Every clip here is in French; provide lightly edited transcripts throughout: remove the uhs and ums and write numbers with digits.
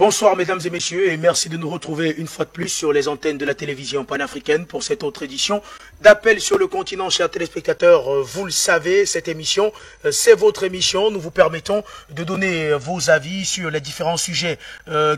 Bonsoir mesdames et messieurs et merci de nous retrouver une fois de plus sur les antennes de la télévision panafricaine pour cette autre édition d'Appel sur le continent. Chers téléspectateurs, vous le savez, cette émission, c'est votre émission. Nous vous permettons de donner vos avis sur les différents sujets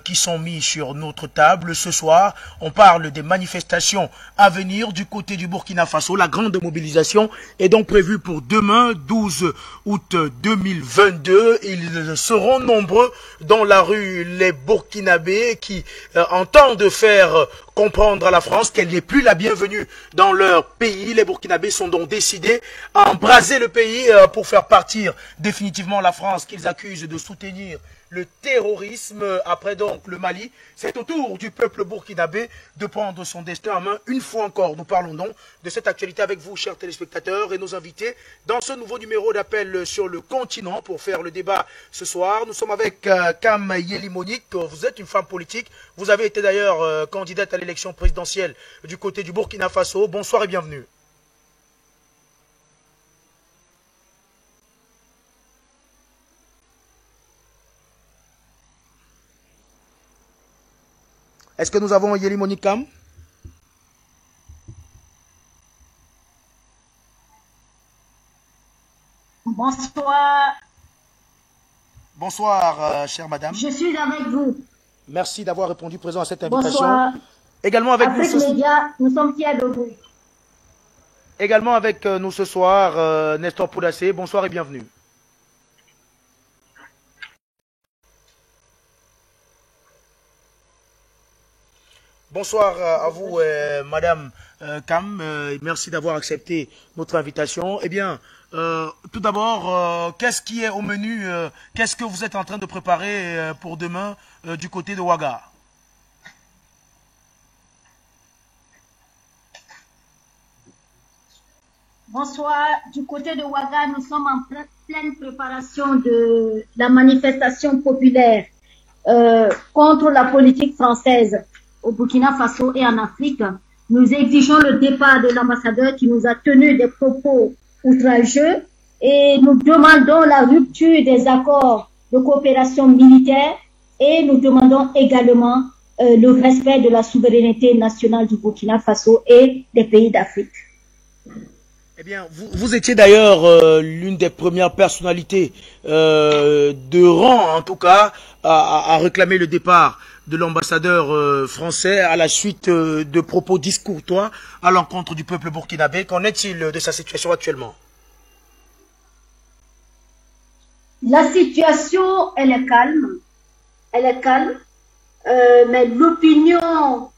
qui sont mis sur notre table. Ce soir, on parle des manifestations à venir du côté du Burkina Faso. La grande mobilisation est donc prévue pour demain, 12 août 2022. Ils seront nombreux dans la rue, les Burkinabés qui entendent faire comprendre à la France qu'elle n'est plus la bienvenue dans leur pays. Les Burkinabés sont donc décidés à embraser le pays pour faire partir définitivement la France qu'ils accusent de soutenir le terrorisme. Après donc le Mali, c'est au tour du peuple burkinabé de prendre son destin en main. Une fois encore, nous parlons donc de cette actualité avec vous, chers téléspectateurs, et nos invités dans ce nouveau numéro d'Appel sur le continent pour faire le débat ce soir. Nous sommes avec Kam Yeli Monique. Vous êtes une femme politique. Vous avez été d'ailleurs candidate à l'élection présidentielle du côté du Burkina Faso. Bonsoir et bienvenue. Est-ce que nous avons Yeli Monique Kam? Bonsoir. Bonsoir, chère madame. Je suis avec vous. Merci d'avoir répondu présent à cette invitation. Bonsoir. Également avec Afrique nous ce... Média, nous sommes fiers de vous. Également avec nous ce soir, Nestor Poudassé. Bonsoir et bienvenue. Bonsoir à vous, Madame Kam. Merci d'avoir accepté notre invitation. Eh bien, tout d'abord, qu'est-ce qui est au menu? Qu'est-ce que vous êtes en train de préparer pour demain du côté de Ouaga? Bonsoir. Du côté de Ouaga, nous sommes en pleine préparation de la manifestation populaire contre la politique française au Burkina Faso et en Afrique. Nous exigeons le départ de l'ambassadeur qui nous a tenu des propos outrageux et nous demandons la rupture des accords de coopération militaire et nous demandons également le respect de la souveraineté nationale du Burkina Faso et des pays d'Afrique. Eh bien, vous étiez d'ailleurs l'une des premières personnalités de rang, en tout cas, à réclamer le départ de l'ambassadeur français à la suite de propos discourtois à l'encontre du peuple burkinabé. Qu'en est-il de sa situation actuellement? La situation, elle est calme. Elle est calme. Mais l'opinion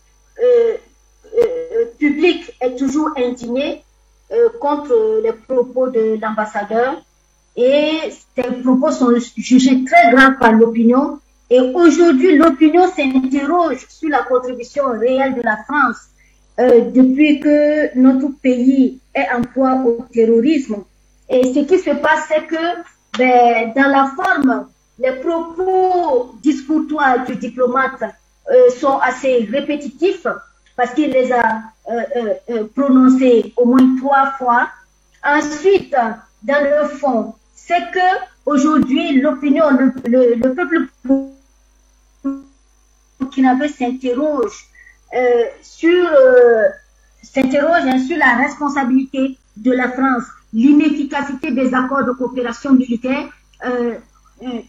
publique est toujours indignée contre les propos de l'ambassadeur. Et ces propos sont jugés très graves par l'opinion. Et aujourd'hui, l'opinion s'interroge sur la contribution réelle de la France depuis que notre pays est en proie au terrorisme. Et ce qui se passe, c'est que dans la forme, les propos discourtois du diplomate sont assez répétitifs parce qu'il les a prononcés au moins 3 fois. Ensuite, dans le fond, c'est que aujourd'hui, l'opinion, le peuple burkinabé s'interroge sur la responsabilité de la France, l'inefficacité des accords de coopération militaire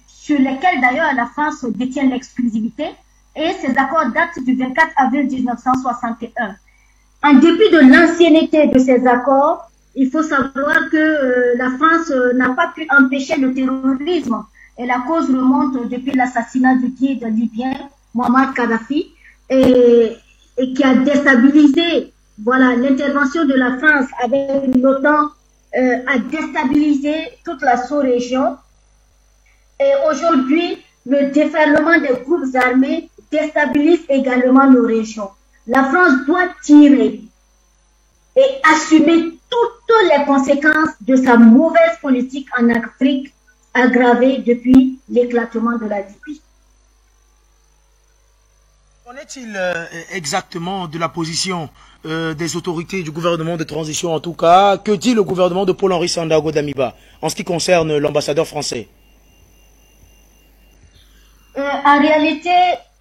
sur lesquels d'ailleurs la France détient l'exclusivité, et ces accords datent du 24 avril 1961. En dépit de l'ancienneté de ces accords, il faut savoir que la France n'a pas pu empêcher le terrorisme, et la cause remonte depuis l'assassinat du guide libyen Muammar Kadhafi et qui a déstabilisé, voilà, l'intervention de la France avec l'OTAN a déstabilisé toute la sous-région. Et aujourd'hui, le déferlement des groupes armés déstabilise également nos régions. La France doit tirer et assumer toutes les conséquences de sa mauvaise politique en Afrique aggravée depuis l'éclatement de la Libye. Qu'en est-il exactement de la position des autorités du gouvernement de transition en tout cas? Que dit le gouvernement de Paul-Henri Sandaogo Damiba en ce qui concerne l'ambassadeur français? En réalité,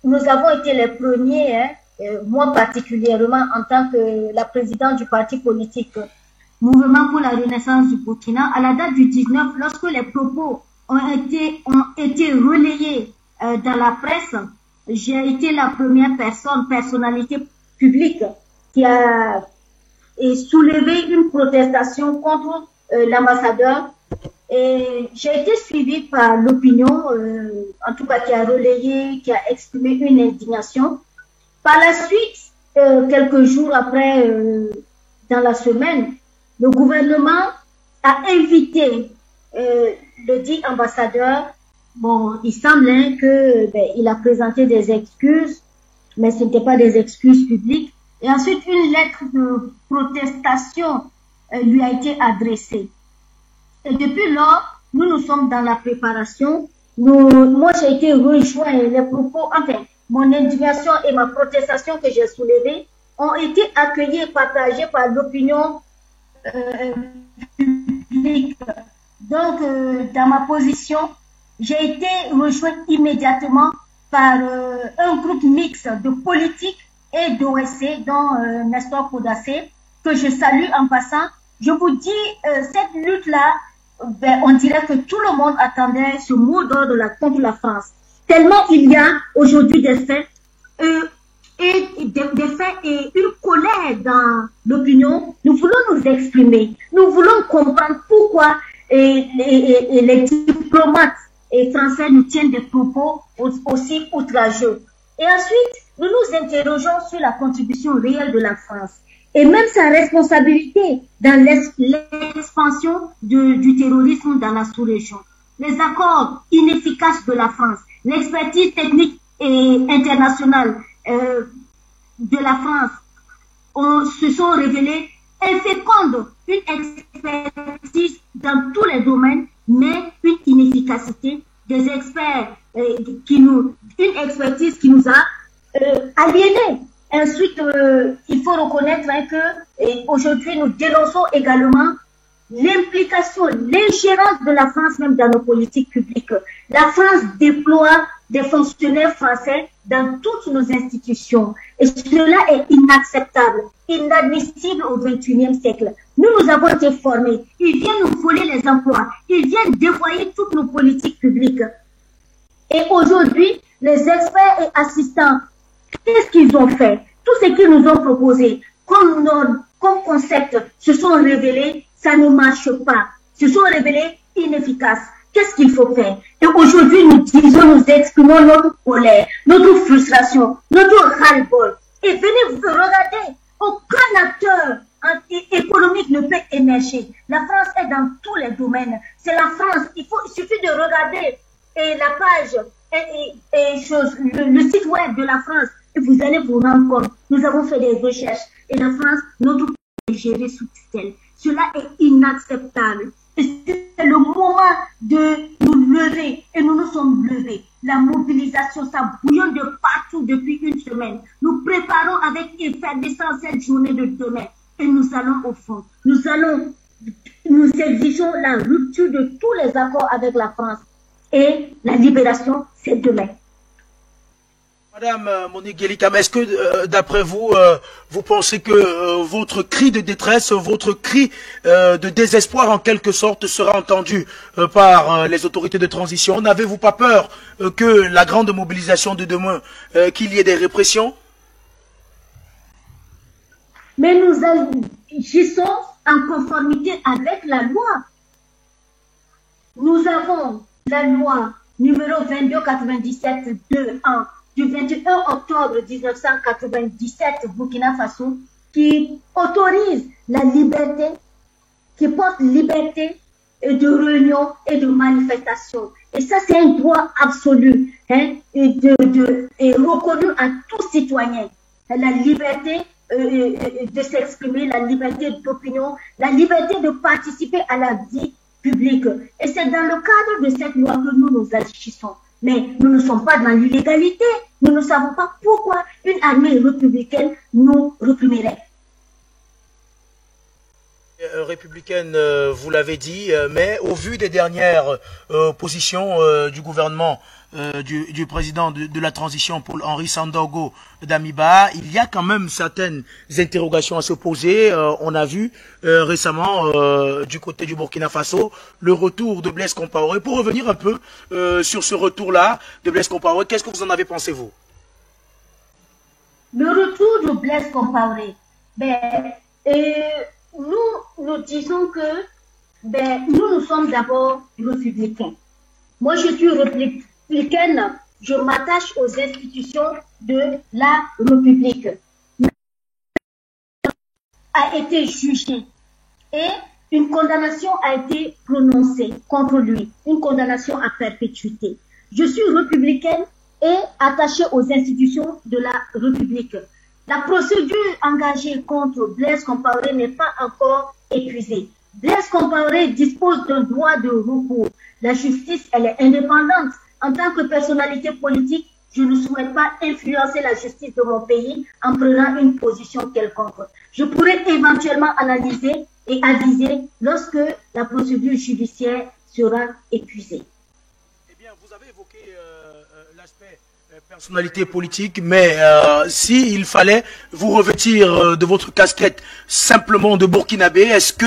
nous avons été les premiers, hein, moi particulièrement en tant que la présidente du parti politique Mouvement pour la Renaissance du Burkina, à la date du 19, lorsque les propos ont été relayés dans la presse, j'ai été la première personnalité publique qui a soulevé une protestation contre l'ambassadeur. Et j'ai été suivie par l'opinion, en tout cas qui a relayé, qui a exprimé une indignation. Par la suite, quelques jours après, dans la semaine, le gouvernement a invité le dit ambassadeur. Bon, il semblait que il a présenté des excuses, mais ce n'étaient pas des excuses publiques. Et ensuite, une lettre de protestation lui a été adressée. Et depuis lors, nous sommes dans la préparation. Moi, j'ai été rejoint, les propos, enfin, mon indignation et ma protestation que j'ai soulevée ont été accueillis et partagés par l'opinion publique. Donc, dans ma position, j'ai été rejointe immédiatement par un groupe mixte de politiques et d'OSC, dont Nestor Kodassé, que je salue en passant. Je vous dis, cette lutte-là, on dirait que tout le monde attendait ce mot d'ordre contre la France. Tellement il y a aujourd'hui des faits et une colère dans l'opinion. Nous voulons nous exprimer. Nous voulons comprendre pourquoi les diplomates français nous tiennent des propos aussi outrageux. Et ensuite, nous nous interrogeons sur la contribution réelle de la France et même sa responsabilité dans l'expansion du terrorisme dans la sous-région. Les accords inefficaces de la France, l'expertise technique et internationale de la France se sont révélés infécondes, une expertise dans tous les domaines, mais une inefficacité des experts, une expertise qui nous a aliénés. Ensuite, il faut reconnaître que aujourd'hui nous dénonçons également l'implication, l'ingérence de la France même dans nos politiques publiques. La France déploie des fonctionnaires français dans toutes nos institutions. Et cela est inacceptable, inadmissible au XXIe siècle. Nous avons été formés. Ils viennent nous voler les emplois. Ils viennent dévoyer toutes nos politiques publiques. Et aujourd'hui, les experts et assistants, qu'est-ce qu'ils ont fait? Tout ce qu'ils nous ont proposé comme norme, comme concept, se sont révélés, ça ne marche pas. Se sont révélés inefficaces. Qu'est-ce qu'il faut faire? Et aujourd'hui, nous exprimons notre colère, notre frustration, notre ras-le-bol. Et venez vous regarder. Aucun acteur économique ne peut émerger. La France est dans tous les domaines. C'est la France. Il suffit de regarder la page le site web de la France et vous allez vous rendre compte. Nous avons fait des recherches et la France, notre pays est géré sous tutelle. Cela est inacceptable. Et c'est le moment de nous lever et nous nous sommes levés. La mobilisation, ça bouillonne de partout depuis une semaine. Nous préparons avec effervescence cette journée de demain et nous allons au fond. Nous exigeons la rupture de tous les accords avec la France et la libération, c'est demain. Madame Monique Guélicam, est-ce que d'après vous, vous pensez que votre cri de détresse, votre cri de désespoir en quelque sorte sera entendu par les autorités de transition? N'avez-vous pas peur que la grande mobilisation de demain, qu'il y ait des répressions? Mais nous agissons en conformité avec la loi. Nous avons la loi numéro 2297-2-1 du 21 octobre 1997 Burkina Faso qui autorise la liberté, qui porte liberté de réunion et de manifestation. Et ça, c'est un droit absolu et reconnu à tout citoyen. La liberté de s'exprimer, la liberté d'opinion, la liberté de participer à la vie publique. Et c'est dans le cadre de cette loi que nous agissons. Mais nous ne sommes pas dans l'illégalité. Nous ne savons pas pourquoi une armée républicaine nous réprimerait. républicaine, vous l'avez dit, mais au vu des dernières positions du gouvernement, du président de la transition, Paul-Henri Sandaogo Damiba, il y a quand même certaines interrogations à se poser. On a vu récemment du côté du Burkina Faso le retour de Blaise Compaoré. Pour revenir un peu sur ce retour-là de Blaise Compaoré, qu'est-ce que vous en avez pensé, vous? Le retour de Blaise Compaoré, nous disons que nous sommes d'abord républicains. Moi, je suis républicaine, je m'attache aux institutions de la République. A été jugé et une condamnation a été prononcée contre lui, une condamnation à perpétuité. Je suis républicaine et attachée aux institutions de la République. La procédure engagée contre Blaise Compaoré n'est pas encore épuisée. Blaise Compaoré dispose d'un droit de recours. La justice, elle est indépendante. En tant que personnalité politique, je ne souhaite pas influencer la justice de mon pays en prenant une position quelconque. Je pourrais éventuellement analyser et aviser lorsque la procédure judiciaire sera épuisée. Eh bien, vous avez évoqué l'aspect personnalité politique, mais s'il fallait vous revêtir de votre casquette simplement de Burkinabé, est-ce que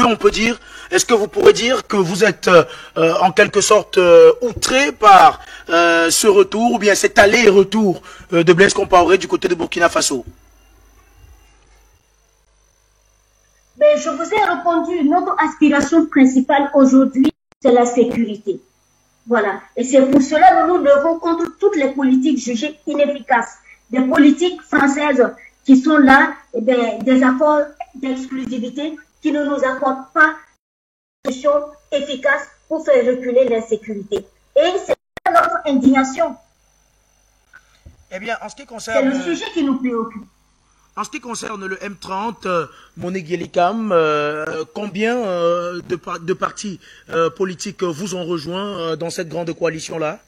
vous pourrez dire que vous êtes en quelque sorte outré par ce retour, ou bien cet aller et retour de Blaise Compaoré du côté de Burkina Faso? Je vous ai répondu, notre aspiration principale aujourd'hui, c'est la sécurité. Voilà. Et c'est pour cela que nous devons contre toutes les politiques jugées inefficaces. Des politiques françaises qui sont là, des accords d'exclusivité qui ne nous apportent pas de solution efficace pour faire reculer l'insécurité. Et c'est notre indignation. Eh bien, en ce qui concerne... C'est le sujet qui nous préoccupe. En ce qui concerne le M30, Monique Yelikam, combien de partis politiques vous ont rejoint dans cette grande coalition-là?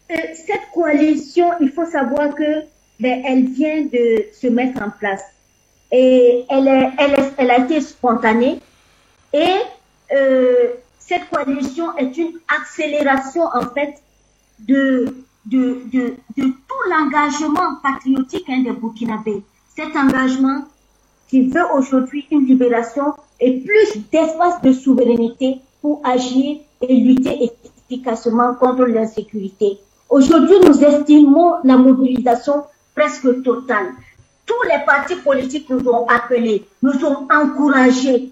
Cette coalition, il faut savoir que elle vient de se mettre en place. Et elle a été spontanée. Et cette coalition est une accélération, en fait, de tout l'engagement patriotique des Burkinabés. Cet engagement qui veut aujourd'hui une libération et plus d'espace de souveraineté pour agir et lutter efficacement contre l'insécurité. Aujourd'hui, nous estimons la mobilisation presque totale. Tous les partis politiques nous ont appelés, nous ont encouragés.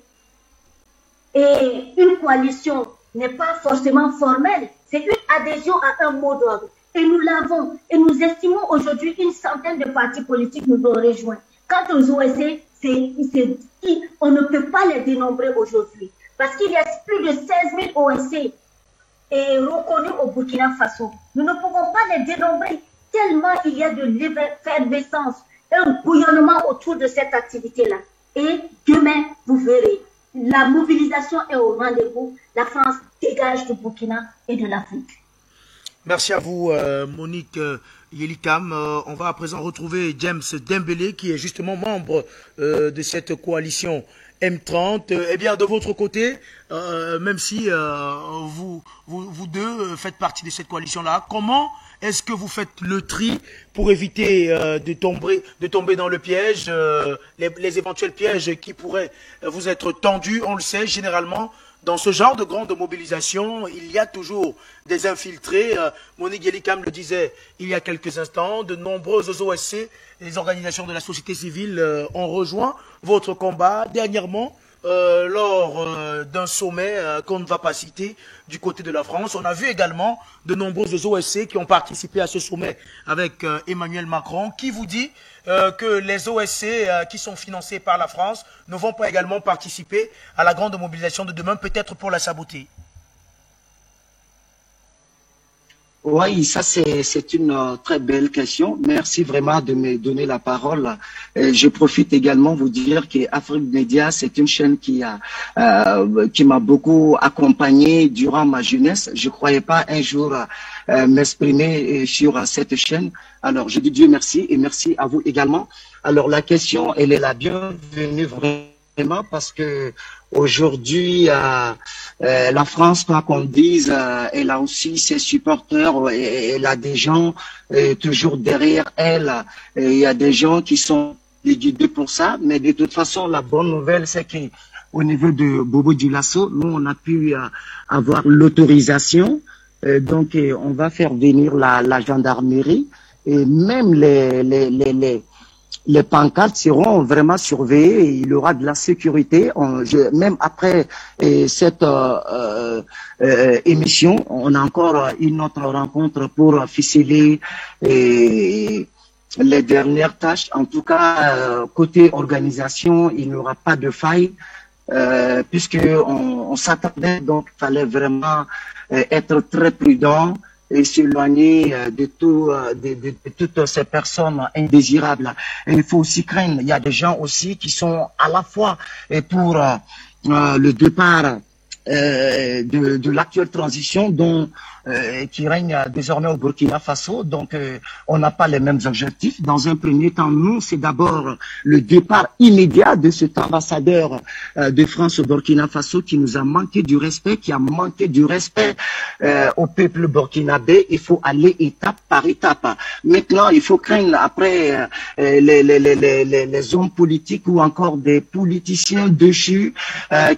Et une coalition n'est pas forcément formelle, c'est une adhésion à un mot d'ordre. Et nous l'avons. Et nous estimons aujourd'hui une centaine de partis politiques nous ont rejoints. Quant aux OSC, on ne peut pas les dénombrer aujourd'hui. Parce qu'il y a plus de 16 000 OSC reconnus au Burkina Faso. Nous ne pouvons pas les dénombrer tellement il y a de l'effervescence, un bouillonnement autour de cette activité-là. Et demain, vous verrez, la mobilisation est au rendez-vous. La France dégage du Burkina et de l'Afrique. Merci à vous, Monique Yelikam. On va à présent retrouver James Dembélé, qui est justement membre de cette coalition M30. Eh bien, de votre côté, même si vous deux faites partie de cette coalition-là, comment est-ce que vous faites le tri pour éviter de tomber dans le piège, les éventuels pièges qui pourraient vous être tendus? On le sait, généralement, dans ce genre de grande mobilisation, il y a toujours des infiltrés. Monique Yelikam le disait il y a quelques instants, de nombreuses OSC, les organisations de la société civile ont rejoint votre combat dernièrement lors d'un sommet qu'on ne va pas citer du côté de la France. On a vu également de nombreuses OSC qui ont participé à ce sommet avec Emmanuel Macron, qui vous dit que les OSC qui sont financés par la France ne vont pas également participer à la grande mobilisation de demain, peut-être pour la saboter. Oui, ça c'est une très belle question. Merci vraiment de me donner la parole. Je profite également vous dire que Afrique Média, c'est une chaîne qui m'a beaucoup accompagné durant ma jeunesse. Je croyais pas un jour m'exprimer sur cette chaîne. Alors je dis Dieu merci et merci à vous également. Alors la question, elle est la bienvenue vraiment parce que aujourd'hui, la France, quoi qu'on dise, elle a aussi ses supporters, et elle a des gens toujours derrière elle. Et il y a des gens qui sont guidés pour ça, mais de toute façon, la bonne nouvelle, c'est que au niveau de Bobo Dioulasso, nous, on a pu avoir l'autorisation. Donc, on va faire venir la gendarmerie et même les pancartes seront vraiment surveillées et il y aura de la sécurité. Même après cette émission, on a encore une autre rencontre pour ficeler les dernières tâches. En tout cas, côté organisation, il n'y aura pas de faille puisque on s'attendait, donc il fallait vraiment être très prudent et s'éloigner de toutes ces personnes indésirables. Et il faut aussi craindre, il y a des gens aussi qui sont à la fois pour le départ de l'actuelle transition qui règne désormais au Burkina Faso. Donc, on n'a pas les mêmes objectifs. Dans un premier temps, nous, c'est d'abord le départ immédiat de cet ambassadeur de France au Burkina Faso qui nous a manqué du respect, qui a manqué du respect au peuple burkinabé. Il faut aller étape par étape. Maintenant, il faut craindre après les hommes politiques ou encore des politiciens déchus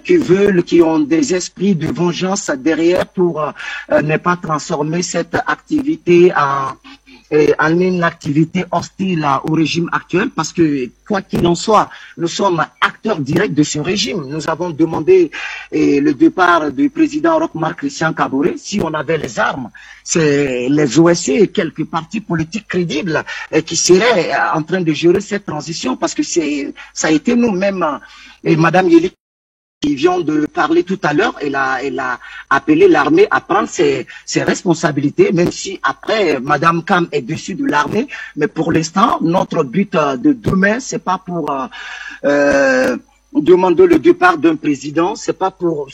qui ont des esprits de vengeance derrière pour ne pas transformer cette activité en une activité hostile au régime actuel, parce que quoi qu'il en soit, nous sommes acteurs directs de ce régime. Nous avons demandé le départ du président Roch-Marc Christian Kaboré. Si on avait les armes, c'est les OSC et quelques partis politiques crédibles qui seraient en train de gérer cette transition, parce que ça a été nous-mêmes et Madame Yéli qui vient de parler tout à l'heure, elle a appelé l'armée à prendre ses responsabilités, même si après, Madame Kam est dessus de l'armée. Mais pour l'instant, notre but de demain, c'est pas pour demander le départ d'un président, c'est pas pour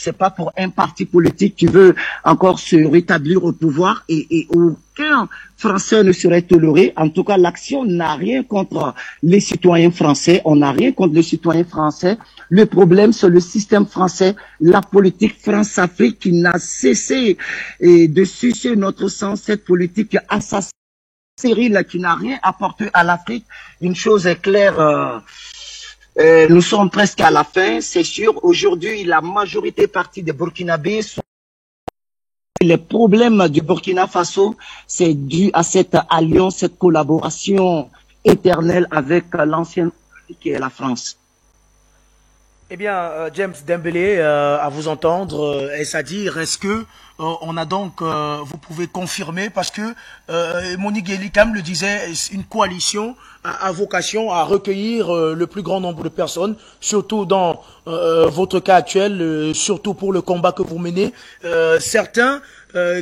un parti politique qui veut encore se rétablir au pouvoir et aucun Français ne serait toléré. En tout cas, l'action n'a rien contre les citoyens français. On n'a rien contre les citoyens français. Le problème, c'est le système français, la politique France-Afrique qui n'a cessé de sucer notre sang, cette politique assassine qui n'a rien apporté à l'Afrique. Une chose est claire, nous sommes presque à la fin, c'est sûr. Aujourd'hui, la majorité partie des Burkinabés sont... Les problèmes du Burkina Faso, c'est dû à cette alliance, cette collaboration éternelle avec l'ancienne qui est la France. Eh bien, James Dembélé, à vous entendre, est-ce à dire, est-ce que on a donc, vous pouvez confirmer, parce que Monique Elikam le disait, une coalition a vocation à recueillir le plus grand nombre de personnes, surtout dans votre cas actuel, surtout pour le combat que vous menez. Certains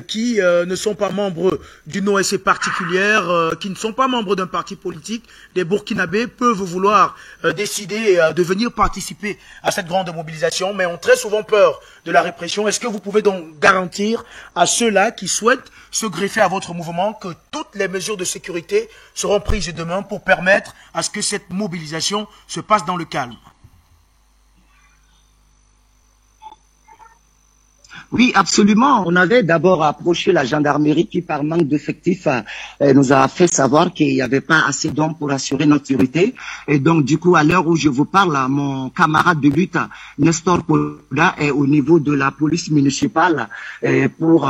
qui ne sont pas membres d'une OSC particulière, qui ne sont pas membres d'un parti politique, des Burkinabés peuvent vouloir décider de venir participer à cette grande mobilisation, mais ont très souvent peur de la répression. Est-ce que vous pouvez donc garantir à ceux-là qui souhaitent se greffer à votre mouvement que toutes les mesures de sécurité seront prises demain pour permettre à ce que cette mobilisation se passe dans le calme? Oui, absolument. On avait d'abord approché la gendarmerie qui, par manque d'effectifs, nous a fait savoir qu'il n'y avait pas assez d'hommes pour assurer notre sécurité. Et donc, du coup, à l'heure où je vous parle, mon camarade de lutte, Nestor Poda, est au niveau de la police municipale pour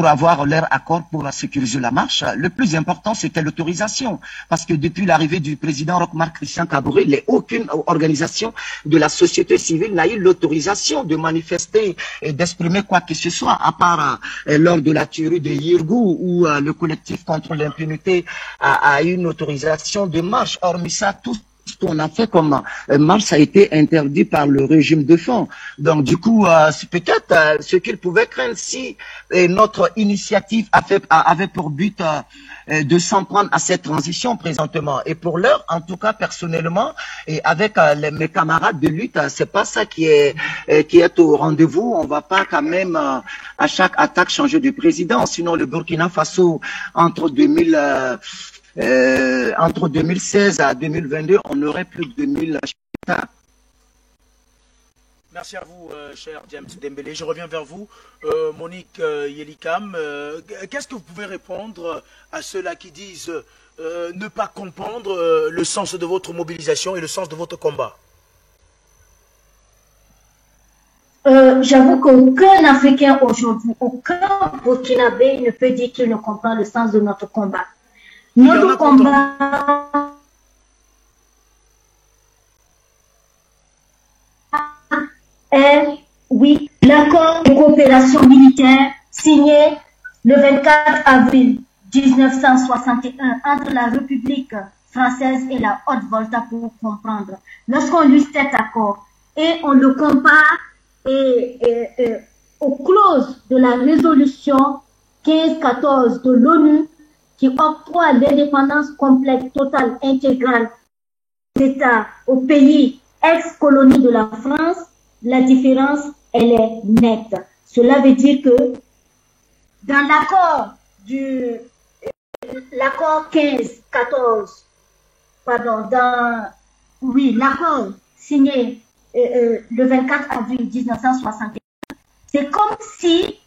avoir leur accord pour sécuriser la marche. Le plus important, c'était l'autorisation. Parce que depuis l'arrivée du président Roch-Marc Christian Kaboré, aucune organisation de la société civile n'a eu l'autorisation de manifester et d'exprimer quoi que ce soit, à part lors de la tuerie de Yirgou, où le collectif contre l'impunité a eu une autorisation de marche. Hormis ça, tout on a fait comme Mars a été interdit par le régime de fond. Donc du coup, c'est peut-être ce qu'il pouvait craindre si notre initiative avait pour but de s'en prendre à cette transition présentement. Et pour l'heure, en tout cas personnellement, et avec mes camarades de lutte, c'est pas ça qui est au rendez-vous. On va pas quand même à chaque attaque changer de président. Sinon, le Burkina Faso entre 2016 à 2022, on aurait plus de 2000 militaires. Merci à vous, cher James Dembélé. Je reviens vers vous, Monique Yelikam. Qu'est-ce que vous pouvez répondre à ceux-là qui disent ne pas comprendre le sens de votre mobilisation et le sens de votre combat? J'avoue qu'aucun Africain aujourd'hui, aucun Burkinabé ne peut dire qu'il ne comprend le sens de notre combat. Notre combat est, oui, l'accord de coopération militaire signé le 24 avril 1961 entre la République française et la Haute-Volta pour comprendre. Lorsqu'on lit cet accord et on le compare aux clauses de la résolution 1514 de l'ONU qui octroie l'indépendance complète, totale, intégrale d'État au pays ex-colonie de la France, la différence, elle est nette. Cela veut dire que dans l'accord 15-14, pardon, l'accord signé le 24 avril 1961, c'est comme si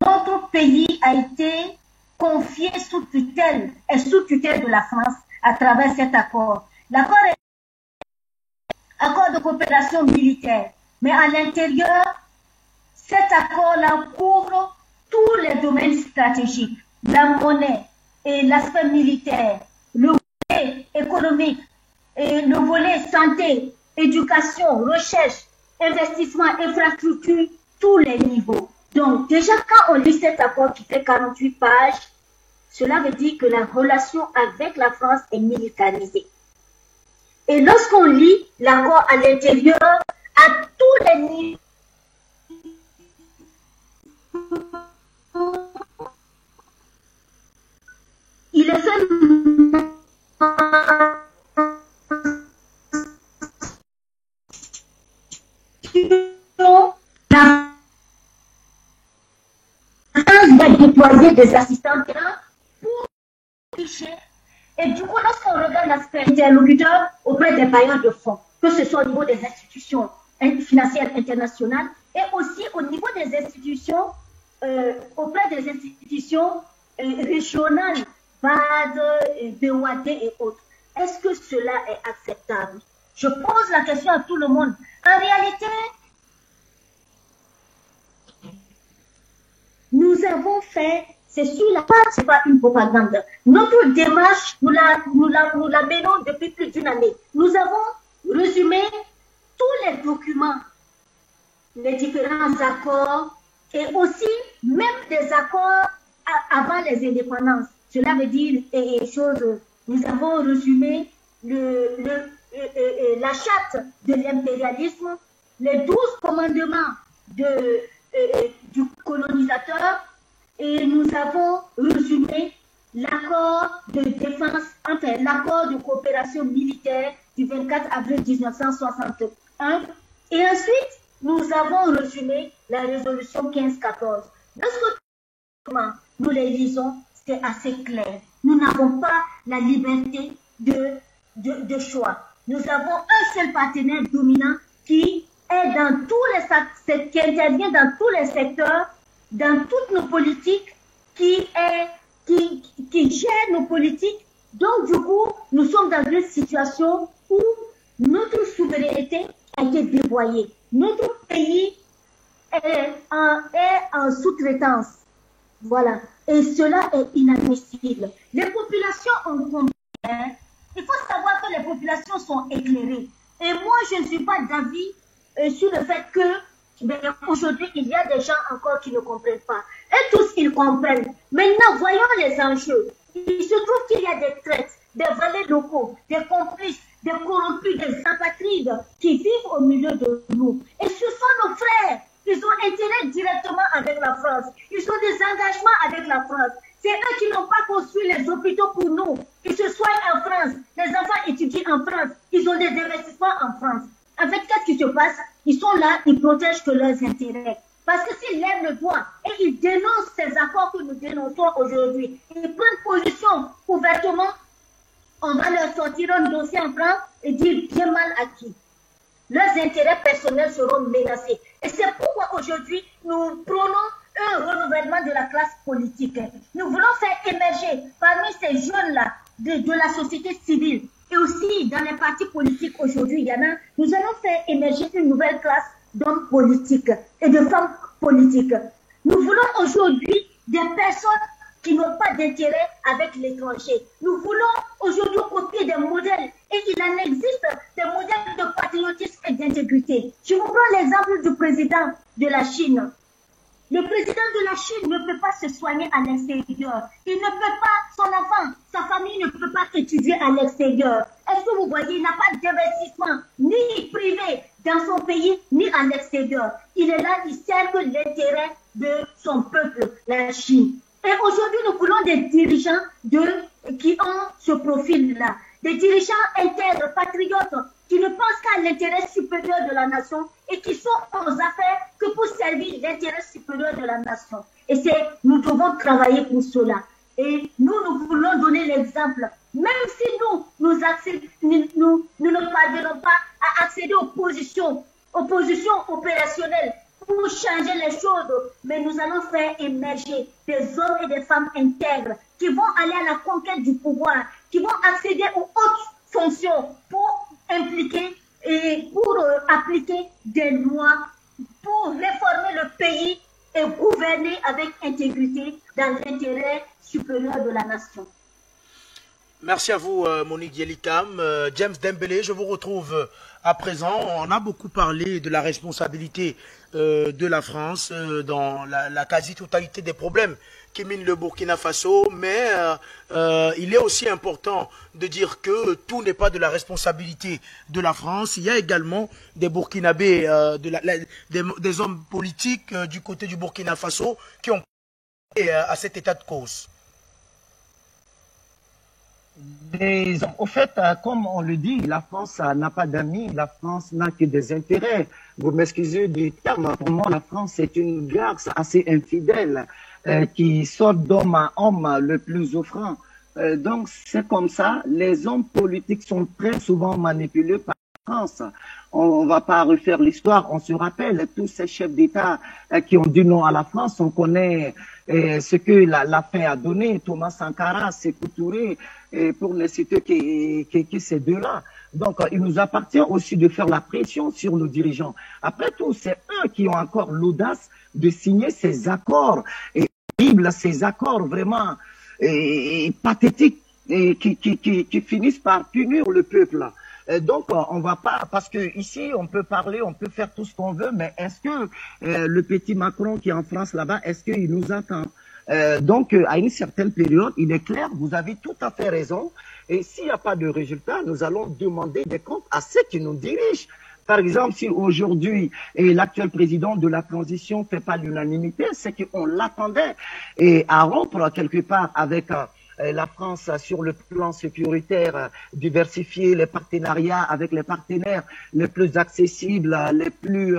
notre pays a été confié sous tutelle de la France à travers cet accord. L'accord est accord de coopération militaire, mais à l'intérieur, cet accord-là couvre tous les domaines stratégiques, la monnaie et l'aspect militaire, le volet économique et le volet santé, éducation, recherche, investissement, infrastructure, tous les niveaux. Donc, déjà, quand on lit cet accord qui fait 48 pages, cela veut dire que la relation avec la France est militarisée. Et lorsqu'on lit l'accord à l'intérieur, à tous les niveaux, il est fait va déployer des assistants pour tricher. Et du coup, lorsqu'on regarde l'aspect interlocuteur auprès des bailleurs de fonds, que ce soit au niveau des institutions financières internationales et aussi au niveau des institutions, auprès des institutions régionales, BAD, BOAD et autres, est-ce que cela est acceptable? Je pose la question à tout le monde. En réalité, nous avons fait, c'est sur la page, c'est pas une propagande. Notre démarche, nous la menons depuis plus d'une année. Nous avons résumé tous les documents, les différents accords et aussi même des accords avant les indépendances. Cela veut dire nous avons résumé la charte de l'impérialisme, les 12 commandements du colonisateur, et nous avons résumé l'accord de défense, enfin l'accord de coopération militaire du 24 avril 1961, et ensuite nous avons résumé la résolution 1514. Lorsque nous les lisons, c'est assez clair. Nous n'avons pas la liberté de choix. Nous avons un seul partenaire dominant qui est dans tous les secteurs, qui intervient dans tous les secteurs, dans toutes nos politiques, qui gère nos politiques. Donc, du coup, nous sommes dans une situation où notre souveraineté a été dévoyée. Notre pays est en sous-traitance. Voilà. Et cela est inadmissible. Les populations ont compris. Il faut savoir que les populations sont éclairées. Et moi, je ne suis pas d'avis sur le fait que aujourd'hui, il y a des gens encore qui ne comprennent pas. Et tous, ils comprennent. Maintenant, voyons les enjeux. Il se trouve qu'il y a des traites, des valets locaux, des complices, des corrompus, des apatrides qui vivent au milieu de nous. Et ce sont nos frères. Ils ont intérêt directement avec la France. Ils ont des engagements avec la France. C'est eux qui n'ont pas construit les hôpitaux pour nous. Ils se soignent en France. Les enfants étudient en France. Ils ont des investissements en France. En fait, qu'est-ce qui se passe? Ils sont là, ils protègent que leurs intérêts. Parce que s'ils lèvent le doigt et ils dénoncent ces accords que nous dénonçons aujourd'hui, ils prennent position ouvertement, on va leur sortir un dossier en France et dire bien mal acquis. Leurs intérêts personnels seront menacés. Et c'est pourquoi aujourd'hui, nous prônons un renouvellement de la classe politique. Nous voulons faire émerger parmi ces jeunes-là de la société civile et aussi dans les partis politiques aujourd'hui, il y en a, nous allons faire émerger une nouvelle classe d'hommes politiques et de femmes politiques. Nous voulons aujourd'hui des personnes qui n'ont pas d'intérêt avec l'étranger. Nous voulons aujourd'hui copier des modèles et il en existe des modèles de patriotisme et d'intégrité. Je vous prends l'exemple du président de la Chine. Le président de la Chine ne peut pas se soigner à l'extérieur. Il ne peut pas, son enfant, sa famille ne peut pas étudier à l'extérieur. Est-ce que vous voyez, il n'a pas d'investissement, ni privé dans son pays, ni à l'extérieur. Il est là, il sert que l'intérêt de son peuple, la Chine. Et aujourd'hui, nous voulons des dirigeants qui ont ce profil-là. Des dirigeants intègres, patriotes, qui ne pensent qu'à l'intérêt supérieur de la nation et qui sont aux affaires que pour servir l'intérêt supérieur de la nation. Et nous devons travailler pour cela. Et nous voulons donner l'exemple. Même si nous ne parvenons pas à accéder aux positions opérationnelles pour changer les choses, mais nous allons faire émerger des hommes et des femmes intègres qui vont aller à la conquête du pouvoir, qui vont accéder aux hautes fonctions pour impliquer et pour appliquer des lois, pour réformer le pays et gouverner avec intégrité dans l'intérêt supérieur de la nation. Merci à vous, Monique Yelikam. James Dembélé, je vous retrouve à présent. On a beaucoup parlé de la responsabilité de la France dans la quasi-totalité des problèmes qui minent le Burkina Faso, mais il est aussi important de dire que tout n'est pas de la responsabilité de la France. Il y a également des Burkinabés, des hommes politiques du côté du Burkina Faso qui ont participé à cet état de cause. Au fait, comme on le dit, la France n'a pas d'amis, la France n'a que des intérêts. Vous m'excusez du terme, pour moi, la France est une garce assez infidèle qui sort d'homme à homme le plus offrant. Donc, c'est comme ça. Les hommes politiques sont très souvent manipulés par la France. On ne va pas refaire l'histoire. On se rappelle tous ces chefs d'État qui ont dit non à la France. On connaît ce que la fin a donné. Thomas Sankara, Sékou Touré, pour ne citer que ces deux-là. Donc, il nous appartient aussi de faire la pression sur nos dirigeants. Après tout, c'est eux qui ont encore l'audace de signer ces accords, ces accords vraiment pathétiques qui finissent par punir le peuple. Donc, on va pas, parce que ici, on peut parler, on peut faire tout ce qu'on veut, mais est-ce que le petit Macron qui est en France là-bas, est-ce qu'il nous attend? Donc, à une certaine période, il est clair, vous avez tout à fait raison. Et s'il n'y a pas de résultat, nous allons demander des comptes à ceux qui nous dirigent. Par exemple, si aujourd'hui l'actuel président de la transition fait pas l'unanimité, c'est qu'on l'attendait et à rompre quelque part avec la France sur le plan sécuritaire, diversifier les partenariats avec les partenaires les plus accessibles, les plus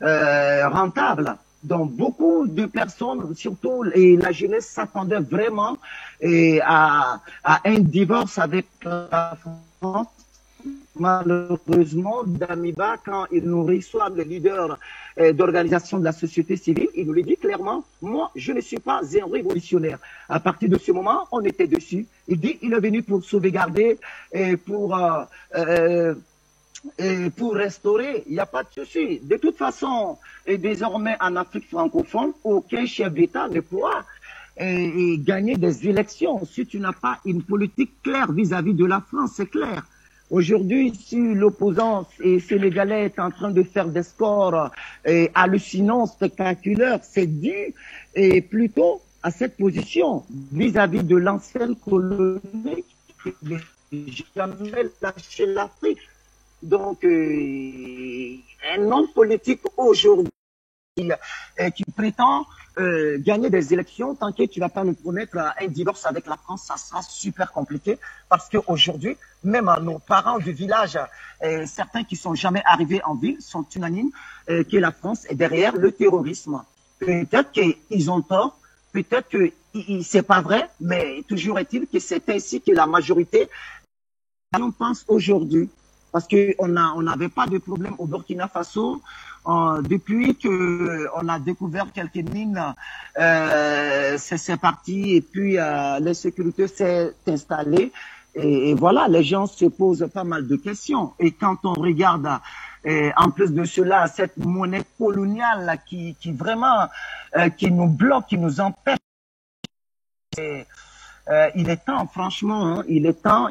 rentables. Donc beaucoup de personnes, surtout la jeunesse, s'attendaient vraiment à un divorce avec la France. Malheureusement, Damiba, quand il nous reçoit les leaders d'organisation de la société civile, il nous le dit clairement, moi, je ne suis pas un révolutionnaire. À partir de ce moment, on était dessus. Il dit, il est venu pour sauvegarder et pour restaurer. Il n'y a pas de souci. De toute façon, et désormais en Afrique francophone, aucun chef d'État ne pourra gagner des élections si tu n'as pas une politique claire vis-à-vis de la France, c'est clair. Aujourd'hui, si l'opposant sénégalais est en train de faire des scores hallucinants, spectaculaires, c'est dû plutôt à cette position vis-à-vis de l'ancienne colonie qui n'a jamais lâché l'Afrique. Donc, un homme politique aujourd'hui qui prétend gagner des élections, tant que tu ne vas pas nous promettre un divorce avec la France, ça sera super compliqué parce qu'aujourd'hui, même nos parents du village, certains qui sont jamais arrivés en ville, sont unanimes que la France est derrière le terrorisme. Peut-être qu'ils ont tort, peut-être que c'est pas vrai, mais toujours est-il que c'est ainsi que la majorité on pense aujourd'hui. Parce qu'on n'avait pas de problème au Burkina Faso. Depuis qu'on a découvert quelques mines, c'est parti et puis l'insécurité s'est installée. Et voilà, les gens se posent pas mal de questions. Et quand on regarde, en plus de cela, cette monnaie coloniale qui vraiment, qui nous bloque, qui nous empêche, il est temps, franchement, hein, il est temps,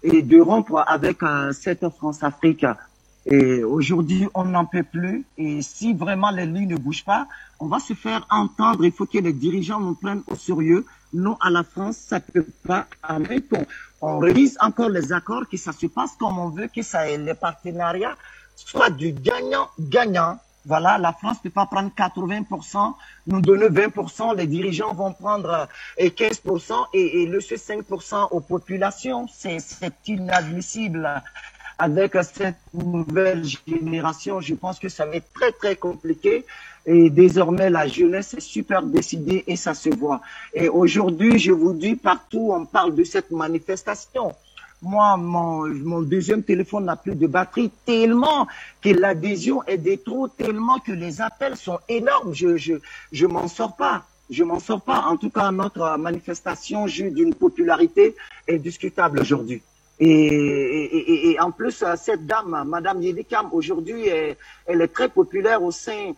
et de rompre avec cette France-Afrique. Et aujourd'hui, on n'en peut plus. Et si vraiment les lignes ne bougent pas, on va se faire entendre. Il faut que les dirigeants nous prennent au sérieux. Non à la France, ça ne peut pas aller. On révise encore les accords, que ça se passe comme on veut, que ça ait les partenariats soit du gagnant-gagnant. Voilà, la France ne peut pas prendre 80%, nous donner 20%, les dirigeants vont prendre 15% et laisser 5% aux populations. C'est inadmissible. Avec cette nouvelle génération, je pense que ça va être très, très compliqué. Et désormais, la jeunesse est super décidée et ça se voit. Et aujourd'hui, je vous dis, partout, on parle de cette manifestation. Moi, mon deuxième téléphone n'a plus de batterie tellement que l'adhésion est de trop, tellement que les appels sont énormes. Je m'en sors pas. Je m'en sors pas. En tout cas, notre manifestation joue d'une popularité indiscutable aujourd'hui. Et en plus, cette dame, Madame Yéli Kam, aujourd'hui, elle est très populaire au sein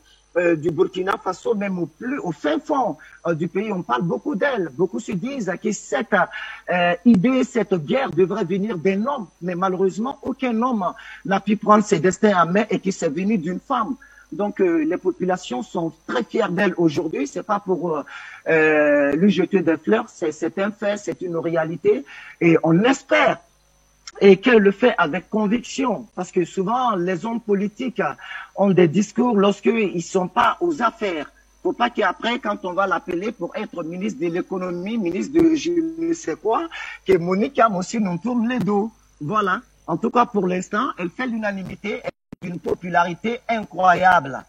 du Burkina Faso, même au fin fond du pays. On parle beaucoup d'elle. Beaucoup se disent que cette idée, cette guerre devrait venir d'un homme. Mais malheureusement, aucun homme n'a pu prendre ses destins en main et que c'est venu d'une femme. Donc, les populations sont très fières d'elle aujourd'hui. C'est pas pour lui jeter des fleurs. C'est un fait, c'est une réalité. Et on espère et qu'elle le fait avec conviction, parce que souvent les hommes politiques ont des discours lorsqu'ils sont pas aux affaires. Faut pas qu'après, quand on va l'appeler pour être ministre de l'économie, ministre de je ne sais quoi, que Monique Yam aussi nous tourne les dos. Voilà. En tout cas, pour l'instant, elle fait l'unanimité, elle a une popularité incroyable.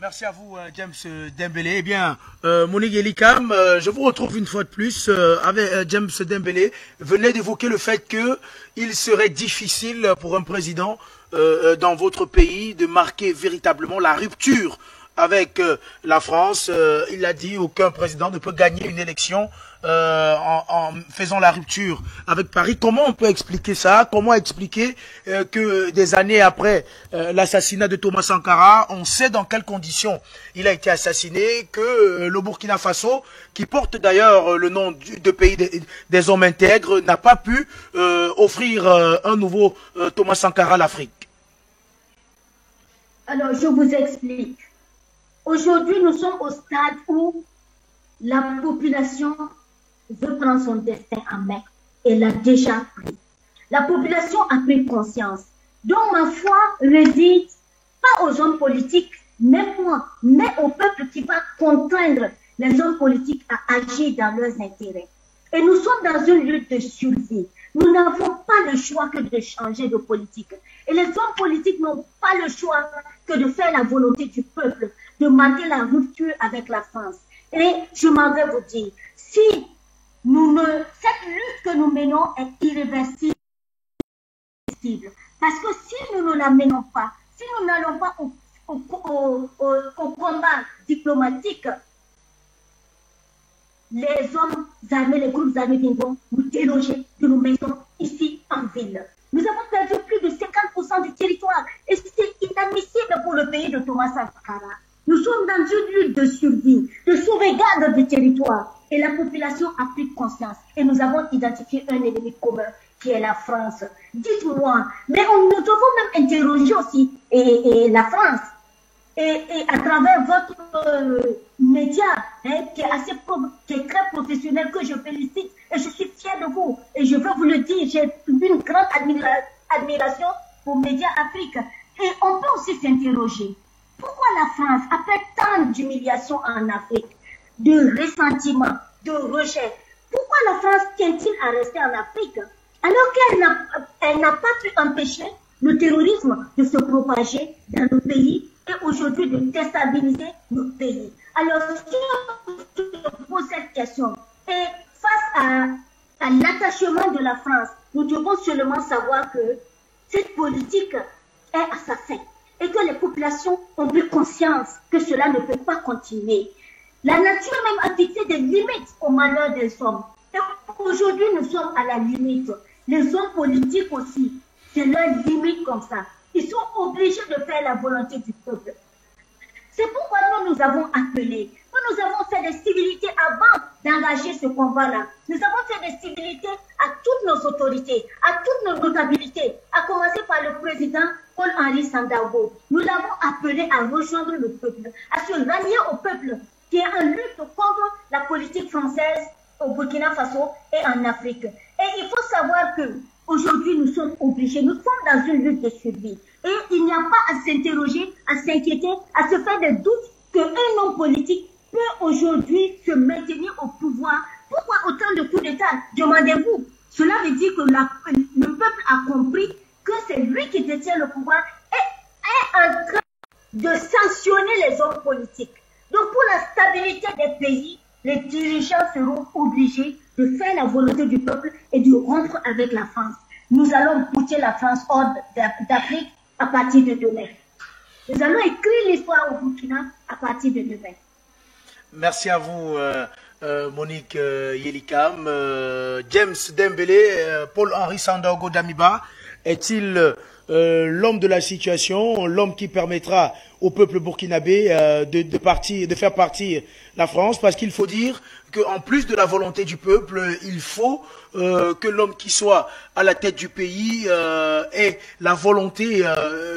Merci à vous, James Dembélé. Eh bien, Monique Yéli Kam, je vous retrouve une fois de plus avec James Dembélé. Venez d'évoquer le fait qu'il serait difficile pour un président dans votre pays de marquer véritablement la rupture avec la France. Il a dit aucun président ne peut gagner une élection en faisant la rupture avec Paris. Comment on peut expliquer ça? Comment expliquer que des années après l'assassinat de Thomas Sankara, on sait dans quelles conditions il a été assassiné, que le Burkina Faso, qui porte d'ailleurs le nom de pays des hommes intègres, n'a pas pu offrir un nouveau Thomas Sankara à l'Afrique? Alors, je vous explique. Aujourd'hui, nous sommes au stade où la population veut prendre son destin en main. Elle l'a déjà pris. La population a pris conscience. Donc, ma foi réside pas aux hommes politiques, même moi, mais au peuple qui va contraindre les hommes politiques à agir dans leurs intérêts. Et nous sommes dans une lutte de survie. Nous n'avons pas le choix que de changer de politique. Et les hommes politiques n'ont pas le choix que de faire la volonté du peuple, de marquer la rupture avec la France. Et je m'en vais vous dire, si cette lutte que nous menons est irréversible, parce que si nous ne la menons pas, si nous n'allons pas au combat diplomatique, les hommes armés, les groupes armés viendront nous déloger de nos maisons ici en ville. Nous avons perdu plus de 50% du territoire et c'est inadmissible pour le pays de Thomas Sankara. Nous sommes dans une lutte de survie, de sauvegarde du territoire et la population a pris conscience et nous avons identifié un ennemi commun qui est la France. Dites-moi, mais nous devons même interroger aussi et la France et à travers votre média qui est qui est très professionnel, que je félicite et je suis fière de vous. Et je veux vous le dire, j'ai une grande admiration pour Média Afrique. Et on peut aussi s'interroger, pourquoi la France, après tant d'humiliations en Afrique, de ressentiment, de rejet, pourquoi la France tient-il à rester en Afrique alors qu'elle n'a pas pu empêcher le terrorisme de se propager dans nos pays et aujourd'hui de déstabiliser notre pays? Alors, si on pose cette question et face à l'attachement de la France, nous devons seulement savoir que cette politique est à sa fin et que les populations ont pris conscience que cela ne peut pas continuer. La nature même a fixé des limites au malheur des hommes. Et aujourd'hui, nous sommes à la limite. Les hommes politiques aussi, c'est leur limite comme ça. Ils sont obligés de faire la volonté du peuple. C'est pourquoi nous avons appelé. Nous avons fait des civilités avant d'engager ce combat-là. Nous avons fait des civilités à toutes nos autorités, à toutes nos notabilités, à commencer par le président Paul-Henri Sandaogo. Nous l'avons appelé à rejoindre le peuple, à se rallier au peuple qui est en lutte contre la politique française au Burkina Faso et en Afrique. Et il faut savoir que aujourd'hui nous sommes obligés, nous sommes dans une lutte de survie. Et il n'y a pas à s'interroger, à s'inquiéter, à se faire des doutes qu'un homme politique peut aujourd'hui se maintenir au pouvoir. Pourquoi autant de coups d'État? Demandez-vous. Cela veut dire que le peuple a compris que c'est lui qui détient le pouvoir et est en train de sanctionner les hommes politiques. Donc pour la stabilité des pays, les dirigeants seront obligés de faire la volonté du peuple et de rompre avec la France. Nous allons pousser la France hors d'Afrique à partir de demain. Nous allons écrire l'histoire au Burkina à partir de demain. Merci à vous, Monique Yelikam. James Dembélé, Paul-Henri Sandaogo Damiba, est-il l'homme de la situation, l'homme qui permettra au peuple burkinabé de faire partir la France? Parce qu'il faut dire qu'en plus de la volonté du peuple, il faut que l'homme qui soit à la tête du pays ait la volonté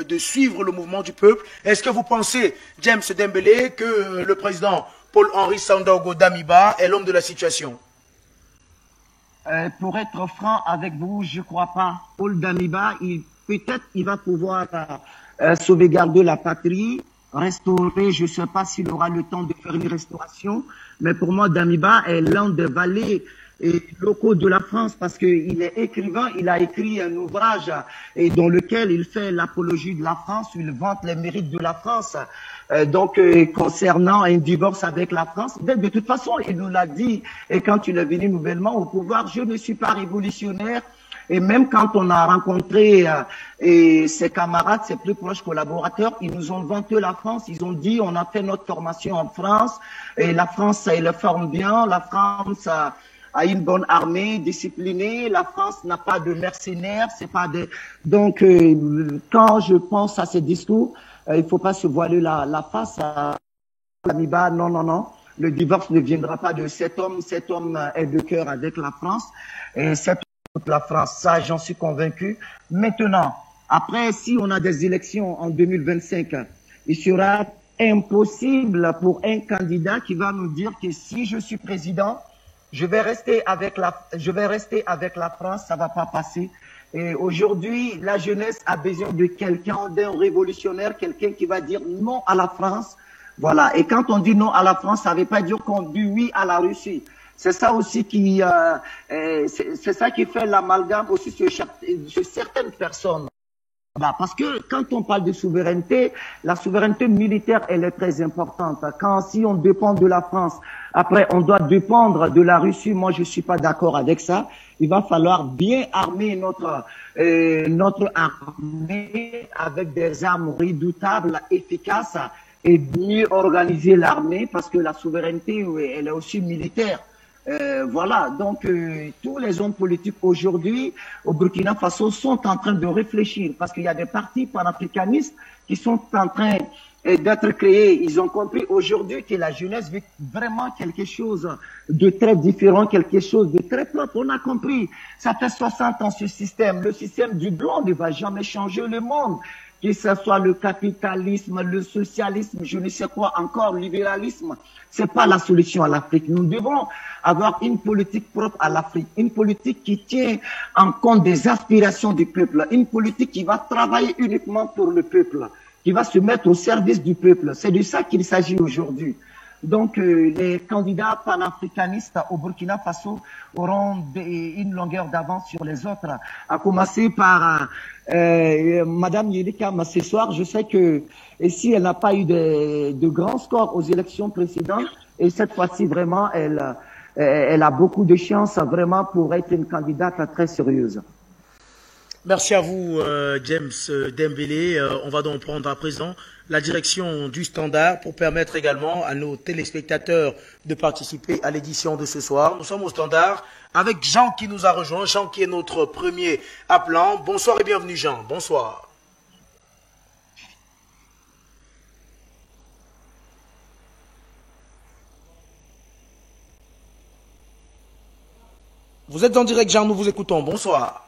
de suivre le mouvement du peuple. Est-ce que vous pensez, James Dembélé, que le président Paul-Henri Sandaogo Damiba est l'homme de la situation? Pour être franc avec vous, je crois pas. Paul Damiba, peut-être il va pouvoir sauvegarder la patrie, restaurer, je ne sais pas s'il aura le temps de faire une restauration, mais pour moi, Damiba est l'un des valets locaux de la France parce qu'il est écrivain, il a écrit un ouvrage dans lequel il fait l'apologie de la France, il vante les mérites de la France. Concernant un divorce avec la France, de toute façon, il nous l'a dit, et quand il est venu nouvellement au pouvoir, je ne suis pas révolutionnaire. Et même quand on a rencontré ses camarades, ses plus proches collaborateurs, ils nous ont vanté la France. Ils ont dit, on a fait notre formation en France, et la France, elle le forme bien. La France a une bonne armée, disciplinée. La France n'a pas de mercenaires. C'est pas de... Donc, quand je pense à ces discours, il faut pas se voiler la face à Damiba. Non, non, non. Le divorce ne viendra pas de cet homme. Cet homme est de cœur avec la France. Et toute la France, ça j'en suis convaincu. Maintenant, après, si on a des élections en 2025, il sera impossible pour un candidat qui va nous dire que si je suis président, je vais rester avec la France, ça va pas passer. Et aujourd'hui, la jeunesse a besoin de quelqu'un, d'un révolutionnaire, quelqu'un qui va dire non à la France. Voilà. Et quand on dit non à la France, ça ne veut pas dire qu'on dit oui à la Russie. C'est ça aussi c'est ça qui fait l'amalgame aussi sur certaines personnes. Bah, parce que quand on parle de souveraineté, la souveraineté militaire, elle est très importante. Si on dépend de la France, après on doit dépendre de la Russie, moi je suis pas d'accord avec ça. Il va falloir bien armer notre armée avec des armes redoutables, efficaces, et mieux organiser l'armée parce que la souveraineté, elle est aussi militaire. Voilà, donc tous les hommes politiques aujourd'hui au Burkina Faso sont en train de réfléchir parce qu'il y a des partis panafricanistes qui sont en train et d'être créés. Ils ont compris aujourd'hui que la jeunesse veut vraiment quelque chose de très différent, quelque chose de très propre. On a compris. Ça fait 60 ans ce système. Le système du blanc ne va jamais changer le monde. Que ce soit le capitalisme, le socialisme, je ne sais quoi encore, le libéralisme, c'est pas la solution à l'Afrique. Nous devons avoir une politique propre à l'Afrique, une politique qui tient en compte des aspirations du peuple, une politique qui va travailler uniquement pour le peuple, qui va se mettre au service du peuple. C'est de ça qu'il s'agit aujourd'hui. Donc, les candidats panafricanistes au Burkina Faso auront une longueur d'avance sur les autres, à commencer par Madame Yelika ce soir. Je sais que si elle n'a pas eu de grands scores aux élections précédentes, et cette fois-ci vraiment, elle a beaucoup de chance vraiment pour être une candidate très sérieuse. Merci à vous, James Dembélé. On va donc prendre à présent la direction du Standard pour permettre également à nos téléspectateurs de participer à l'édition de ce soir. Nous sommes au Standard avec Jean qui nous a rejoint. Jean qui est notre premier appelant. Bonsoir et bienvenue, Jean. Bonsoir. Vous êtes en direct, Jean. Nous vous écoutons. Bonsoir.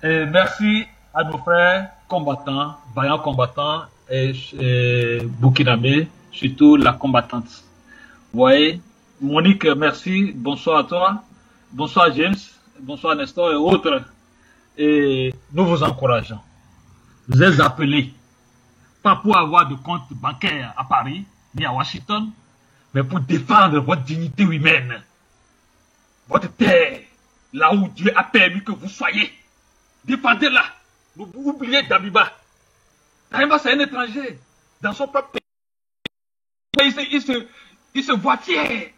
Merci à nos frères combattants, vaillants combattants et burkinabés, surtout la combattante. Vous voyez, Monique, merci, bonsoir à toi, bonsoir James, bonsoir Nestor et autres. Et nous vous encourageons. Vous êtes appelés, pas pour avoir de compte bancaire à Paris, ni à Washington, mais pour défendre votre dignité humaine, votre terre, là où Dieu a permis que vous soyez. Défendez-la. Oubliez Dabiba. Dabiba, c'est un étranger. Dans son propre pays. Il se voit fier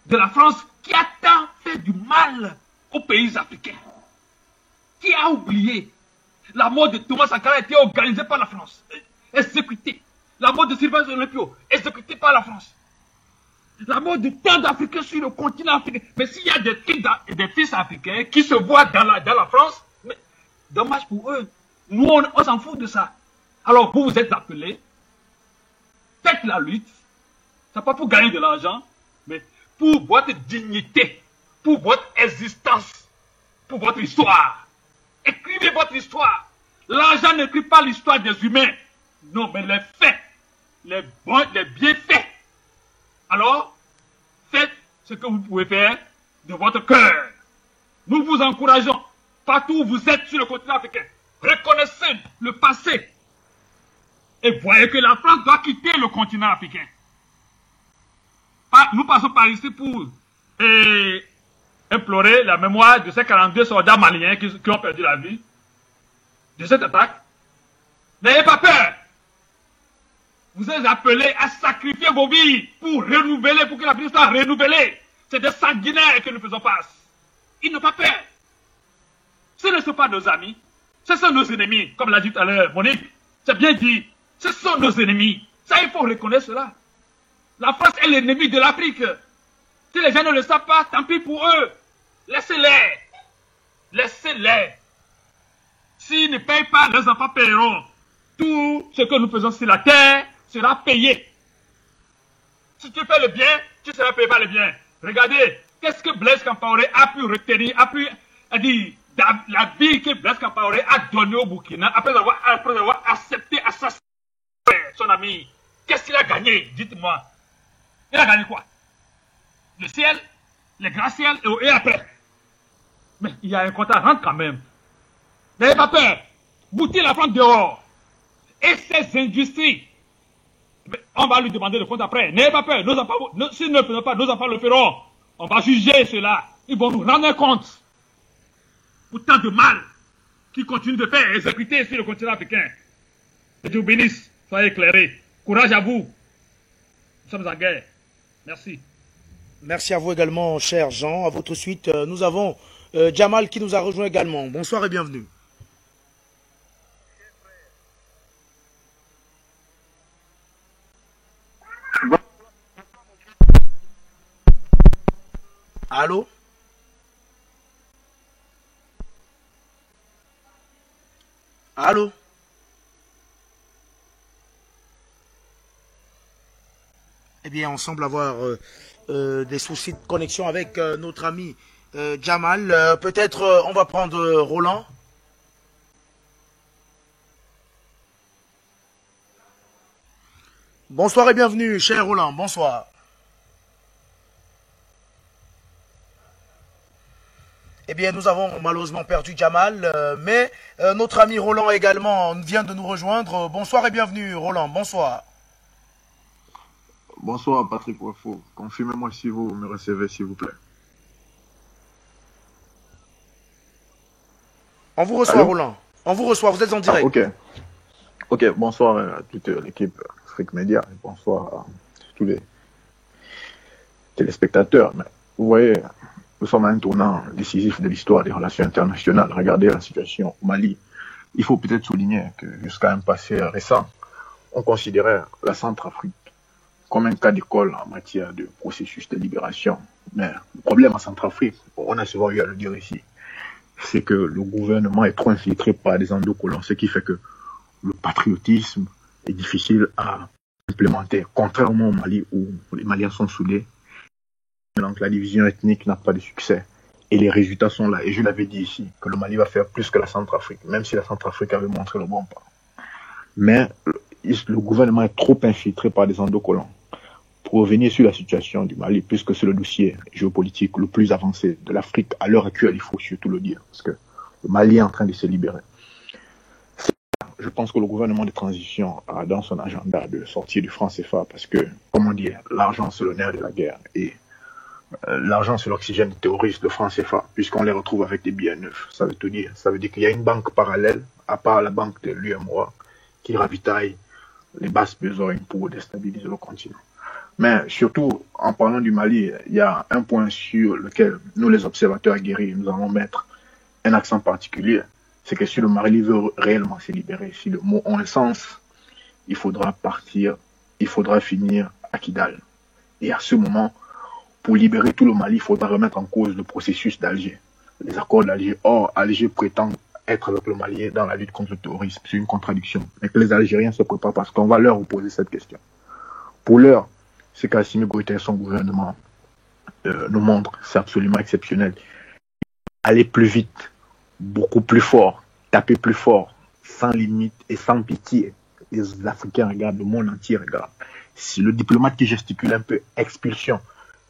de la France qui a tant fait du mal aux pays africains. Qui a oublié la mort de Thomas Sankara a été organisée par la France. Exécutée. La mort de Sylvain Olympio, exécutée par la France. La mort de tant d'Africains sur le continent africain. Mais s'il y a des fils africains qui se voient dans la France, dommage pour eux. Nous, on s'en fout de ça. Alors, vous vous êtes appelés, faites la lutte. Ce n'est pas pour gagner de l'argent, mais pour votre dignité, pour votre existence, pour votre histoire. Écrivez votre histoire. L'argent n'écrit pas l'histoire des humains. Non, mais les faits, les bienfaits. Alors, faites ce que vous pouvez faire de votre cœur. Nous vous encourageons. Partout où vous êtes sur le continent africain, reconnaissez le passé et voyez que la France doit quitter le continent africain. Nous passons par ici pour implorer la mémoire de ces 42 soldats maliens qui ont perdu la vie de cette attaque. N'ayez pas peur. Vous êtes appelés à sacrifier vos vies pour renouveler, pour que la vie soit renouvelée. C'est des sanguinaires que nous faisons face. Ils n'ont pas peur. Ce ne sont pas nos amis, ce sont nos ennemis, comme l'a dit tout à l'heure Monique. C'est bien dit, ce sont nos ennemis. Ça, il faut reconnaître cela. La France est l'ennemi de l'Afrique. Si les gens ne le savent pas, tant pis pour eux. Laissez-les. Laissez-les. S'ils ne payent pas, leurs enfants paieront. Tout ce que nous faisons sur la terre sera payé. Si tu fais le bien, tu seras payé par le bien. Regardez, qu'est-ce que Blaise Compaoré a pu retenir, a dit, la vie que Blaise Compaoré a donnée au Burkina, après avoir accepté assassiner son ami. Qu'est-ce qu'il a gagné? Dites-moi. Il a gagné quoi? Le ciel, les gratte-ciel et après. Mais il y a un compte à rendre quand même. N'ayez pas peur. Boutez la France dehors. Et ces industries, on va lui demander le compte après. N'ayez pas peur. S'ils ne le font pas, nos enfants le feront. On va juger cela. Ils vont nous rendre compte. Pour tant de mal qu'ils continuent de faire exécuter sur le continent africain. Que Dieu vous bénisse. Soyez éclairés. Courage à vous. Nous sommes en guerre. Merci. Merci à vous également, cher Jean. À votre suite, nous avons Jamal qui nous a rejoint également. Bonsoir et bienvenue. Allô? Allô? bien, on semble avoir des soucis de connexion avec notre ami Jamal. Peut-être on va prendre Roland. Bonsoir et bienvenue, cher Roland. Bonsoir. Eh bien, nous avons malheureusement perdu Jamal, mais notre ami Roland également vient de nous rejoindre. Bonsoir et bienvenue, Roland. Bonsoir. Bonsoir, Patrick Wafo. Confirmez-moi si vous me recevez, s'il vous plaît. On vous reçoit, allô? Roland. On vous reçoit, vous êtes en direct. Ok, bonsoir à toute l'équipe Afrique Média. Bonsoir à tous les téléspectateurs. Mais vous voyez, nous sommes à un tournant décisif de l'histoire des relations internationales. Regardez la situation au Mali. Il faut peut-être souligner que jusqu'à un passé récent, on considérait la Centrafrique comme un cas d'école en matière de processus de libération. Mais le problème en Centrafrique, on a souvent eu à le dire ici, c'est que le gouvernement est trop infiltré par des endocolons, ce qui fait que le patriotisme est difficile à implémenter, contrairement au Mali où les Maliens sont soudés. Donc la division ethnique n'a pas de succès et les résultats sont là. Et je l'avais dit ici, que le Mali va faire plus que la Centrafrique, même si la Centrafrique avait montré le bon pas. Mais le gouvernement est trop infiltré par des endocolons. Pour revenir sur la situation du Mali, puisque c'est le dossier géopolitique le plus avancé de l'Afrique à l'heure actuelle, il faut surtout le dire, parce que le Mali est en train de se libérer. Je pense que le gouvernement de transition a dans son agenda de sortir du franc CFA, parce que, comment dire, l'argent c'est le nerf de la guerre, et l'argent c'est l'oxygène des terroristes, le franc CFA, puisqu'on les retrouve avec des billets neufs. Ça veut tout dire. Ça veut dire qu'il y a une banque parallèle, à part la banque de l'UMOA, qui ravitaille les basses besognes pour déstabiliser le continent. Mais surtout, en parlant du Mali, il y a un point sur lequel nous, les observateurs aguerris, nous allons mettre un accent particulier. C'est que si le Mali veut réellement se libérer, si le mot a un sens, il faudra partir, il faudra finir à Kidal. Et à ce moment, pour libérer tout le Mali, il faudra remettre en cause le processus d'Alger, les accords d'Alger. Or, Alger prétend être avec le Mali dans la lutte contre le terrorisme. C'est une contradiction. Mais que les Algériens se préparent parce qu'on va leur poser cette question. Pour l'heure, ce qu'Assimi Goïta et son gouvernement nous montrent, c'est absolument exceptionnel. Aller plus vite, beaucoup plus fort, taper plus fort, sans limite et sans pitié. Les Africains regardent, le monde entier regarde. Si le diplomate qui gesticule un peu, expulsion.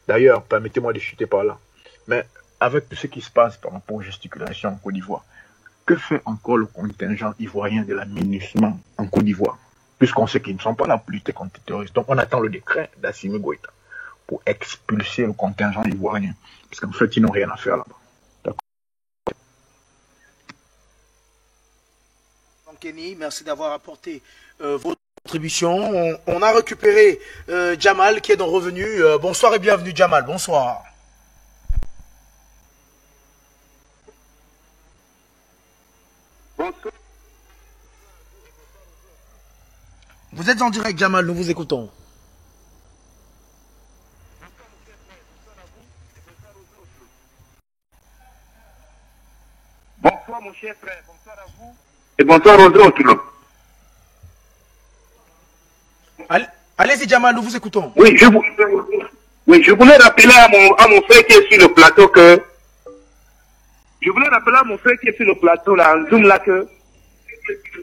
D'ailleurs, permettez-moi de chuter par là. Mais avec tout ce qui se passe par rapport aux gesticulations en Côte d'Ivoire, que fait encore le contingent ivoirien de la MINUSMA en Côte d'Ivoire? Puisqu'on sait qu'ils ne sont pas là pour lutter contre les terroristes. Donc on attend le décret d'Assimi Goïta pour expulser le contingent ivoirien. Parce qu'en fait, ils n'ont rien à faire là-bas. D'accord. Kenny, merci d'avoir apporté votre contribution. On a récupéré Jamal qui est donc revenu. Bonsoir et bienvenue Jamal, bonsoir. Bonsoir. Vous êtes en direct Jamal, nous vous écoutons. Bonsoir mon cher frère, bonsoir à vous. Et bonsoir aux autres. Allez-y Jamal, nous vous écoutons. Oui, je voulais rappeler à mon frère qui est sur le plateau que... Je voulais rappeler à mon frère qui est sur le plateau, là, en Zoom, là, que...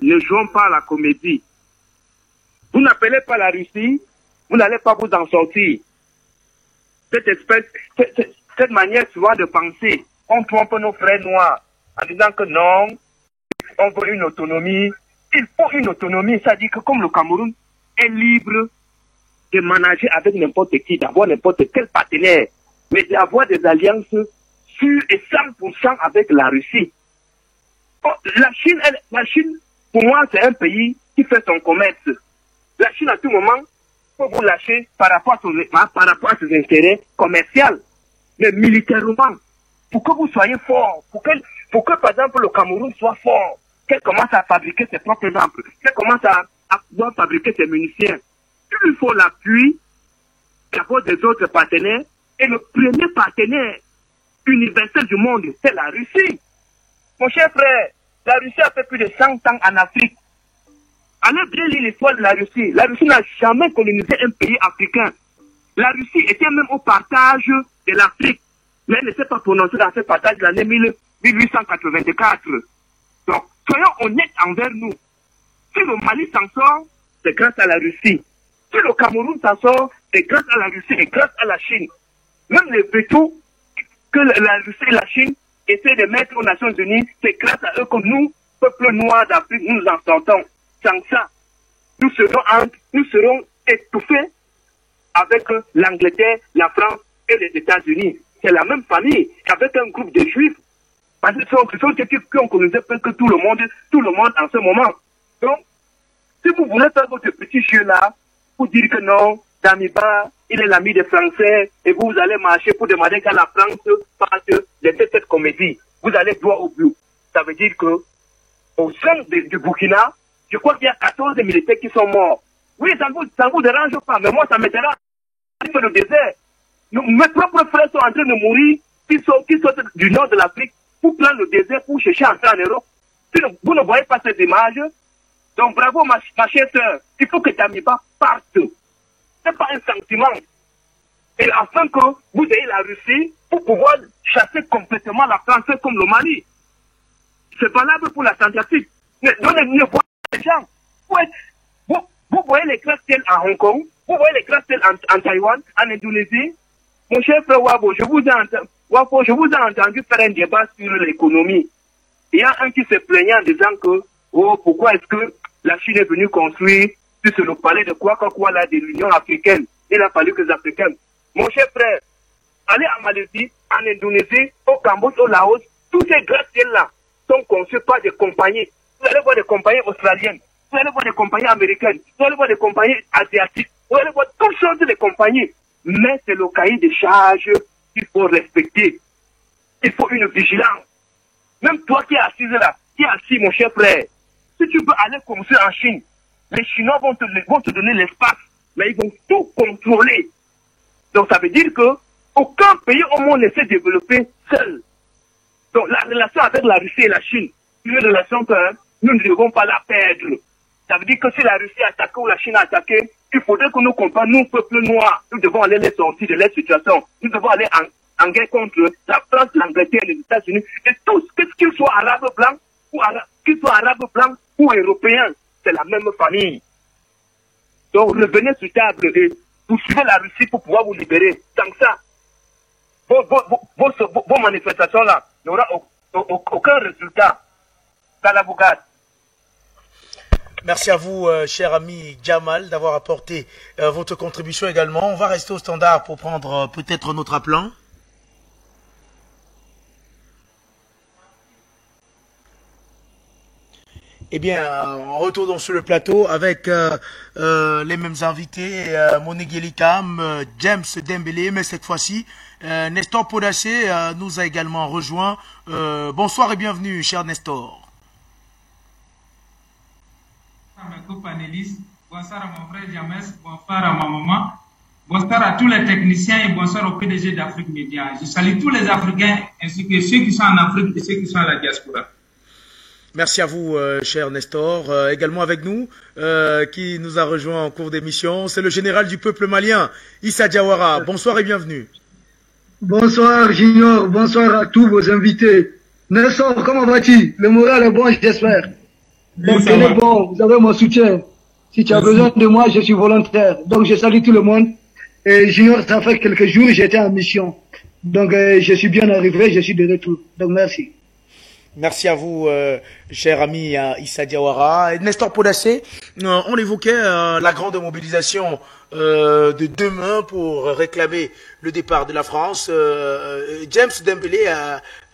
Ne jouons pas à la comédie. Vous n'appelez pas la Russie, vous n'allez pas vous en sortir. Cette manière souvent de penser, on trompe nos frères noirs en disant que non, on veut une autonomie. Il faut une autonomie, ça dit que comme le Cameroun est libre de manager avec n'importe qui, d'avoir n'importe quel partenaire, mais d'avoir des alliances sûres et 100% avec la Russie. Oh, la Chine, pour moi, c'est un pays qui fait son commerce. La Chine, à tout moment, peut vous lâcher par rapport à ses intérêts commerciaux, mais militairement, pour que vous soyez fort, pour que, par exemple, le Cameroun soit fort, qu'elle commence à fabriquer ses propres armes, qu'elle commence à fabriquer ses munitions. Il lui faut l'appui d'abord des autres partenaires, et le premier partenaire universel du monde, c'est la Russie. Mon cher frère, la Russie a fait plus de 100 ans en Afrique. Allez bien lire l'histoire de la Russie. La Russie n'a jamais colonisé un pays africain. La Russie était même au partage de l'Afrique, mais elle ne s'est pas prononcée dans ce partage de l'année 1884. Donc, soyons honnêtes envers nous. Si le Mali s'en sort, c'est grâce à la Russie. Si le Cameroun s'en sort, c'est grâce à la Russie et grâce à la Chine. Même les vétos que la Russie et la Chine essaient de mettre aux Nations Unies, c'est grâce à eux que nous, peuple noir d'Afrique, nous en sortons. Sans ça, nous serons étouffés avec l'Angleterre, la France et les États-Unis. C'est la même famille avec un groupe de Juifs. Parce que ce sont ceux qui ont colonisé que tout le monde en ce moment. Donc, si vous voulez faire votre petit jeu-là, pour dire que non, Damiba, il est l'ami des Français, et vous allez marcher pour demander qu'à la France fasse cette comédie. Vous allez droit au but. Ça veut dire que, au sein du Burkina, je crois qu'il y a 14 militaires qui sont morts. Oui, ça ne vous dérange pas, mais moi, ça me dérange. C'est le désert. Mes propres frères sont en train de mourir, qui sortent du nord de l'Afrique, pour prendre le désert, pour chercher à entrer en Europe. Vous ne voyez pas cette image. Donc, bravo, ma chère sœur. Il faut que Damiba parte. Ce n'est pas un sentiment. Et afin que vous ayez la Russie pour pouvoir chasser complètement la France comme le Mali. C'est valable pour la Centrafrique. Ne voyez pas les gens. Vous voyez les classes en Hong Kong, vous voyez les classes en Taïwan, en Indonésie. Mon cher frère Wabo, je vous ai entendu faire un débat sur l'économie. Il y a un qui se plaignait en disant que, oh, pourquoi est-ce que la Chine est venue construire sur le palais de quoi là de l'Union africaine. Il a fallu que les Africains. Mon cher frère, allez en Malaisie, en Indonésie, au Cambodge, au Laos, tous ces gratte-ciels-là sont conçus par des compagnies. Vous allez voir des compagnies australiennes, vous allez voir des compagnies américaines, vous allez voir des compagnies asiatiques, vous allez voir toutes sortes de compagnies. Mais c'est le cahier des charges qu'il faut respecter. Il faut une vigilance. Même toi qui es assis là, qui es assis, mon cher frère, si tu veux aller construire en Chine, les Chinois vont te donner l'espace, mais ils vont tout contrôler. Donc ça veut dire que aucun pays au monde ne s'est développé seul. Donc la relation avec la Russie et la Chine, c'est une relation que nous ne devons pas la perdre. Ça veut dire que si la Russie a attaqué ou la Chine a attaqué, il faudrait que nous comprenions, nous, peuple noir, nous devons aller les sortir de leur situation. Nous devons aller en guerre contre la France, l'Angleterre, les États-Unis, et tous, qu'ils soient arabes blancs, qu'ils soient arabes blancs ou européens, c'est la même famille. Donc revenez sur table et poursuivez la Russie pour pouvoir vous libérer. Sans ça, vos manifestations-là n'auront aucun résultat dans la bougade. Merci à vous, cher ami Jamal, d'avoir apporté votre contribution également. On va rester au standard pour prendre peut-être notre appelant. Eh bien, retournons sur le plateau avec les mêmes invités, Monegeli Kam, James Dembélé, mais cette fois-ci, Nestor Podacé nous a également rejoint. Bonsoir et bienvenue, cher Nestor. Bonsoir à mes co-panélistes, bonsoir à mon frère James, bonsoir à ma maman, bonsoir à tous les techniciens et bonsoir au PDG d'Afrique Média. Je salue tous les Africains ainsi que ceux qui sont en Afrique et ceux qui sont à la diaspora. Merci à vous, cher Nestor. Également avec nous, qui nous a rejoint en cours d'émission, c'est le général du peuple malien, Issa Diawara. Bonsoir et bienvenue. Bonsoir Junior, bonsoir à tous vos invités. Nestor, comment vas-tu? Le moral est bon, j'espère. Donc, tenez bon, vous avez mon soutien. Si tu as besoin de moi, je suis volontaire. Donc, je salue tout le monde. Et Junior, ça fait quelques jours, j'étais en mission. Donc, je suis bien arrivé, je suis de retour. Donc, merci. Merci à vous, cher ami Issa Diawara. Et Nestor Podacé, on évoquait la grande mobilisation de demain pour réclamer le départ de la France. James Dembélé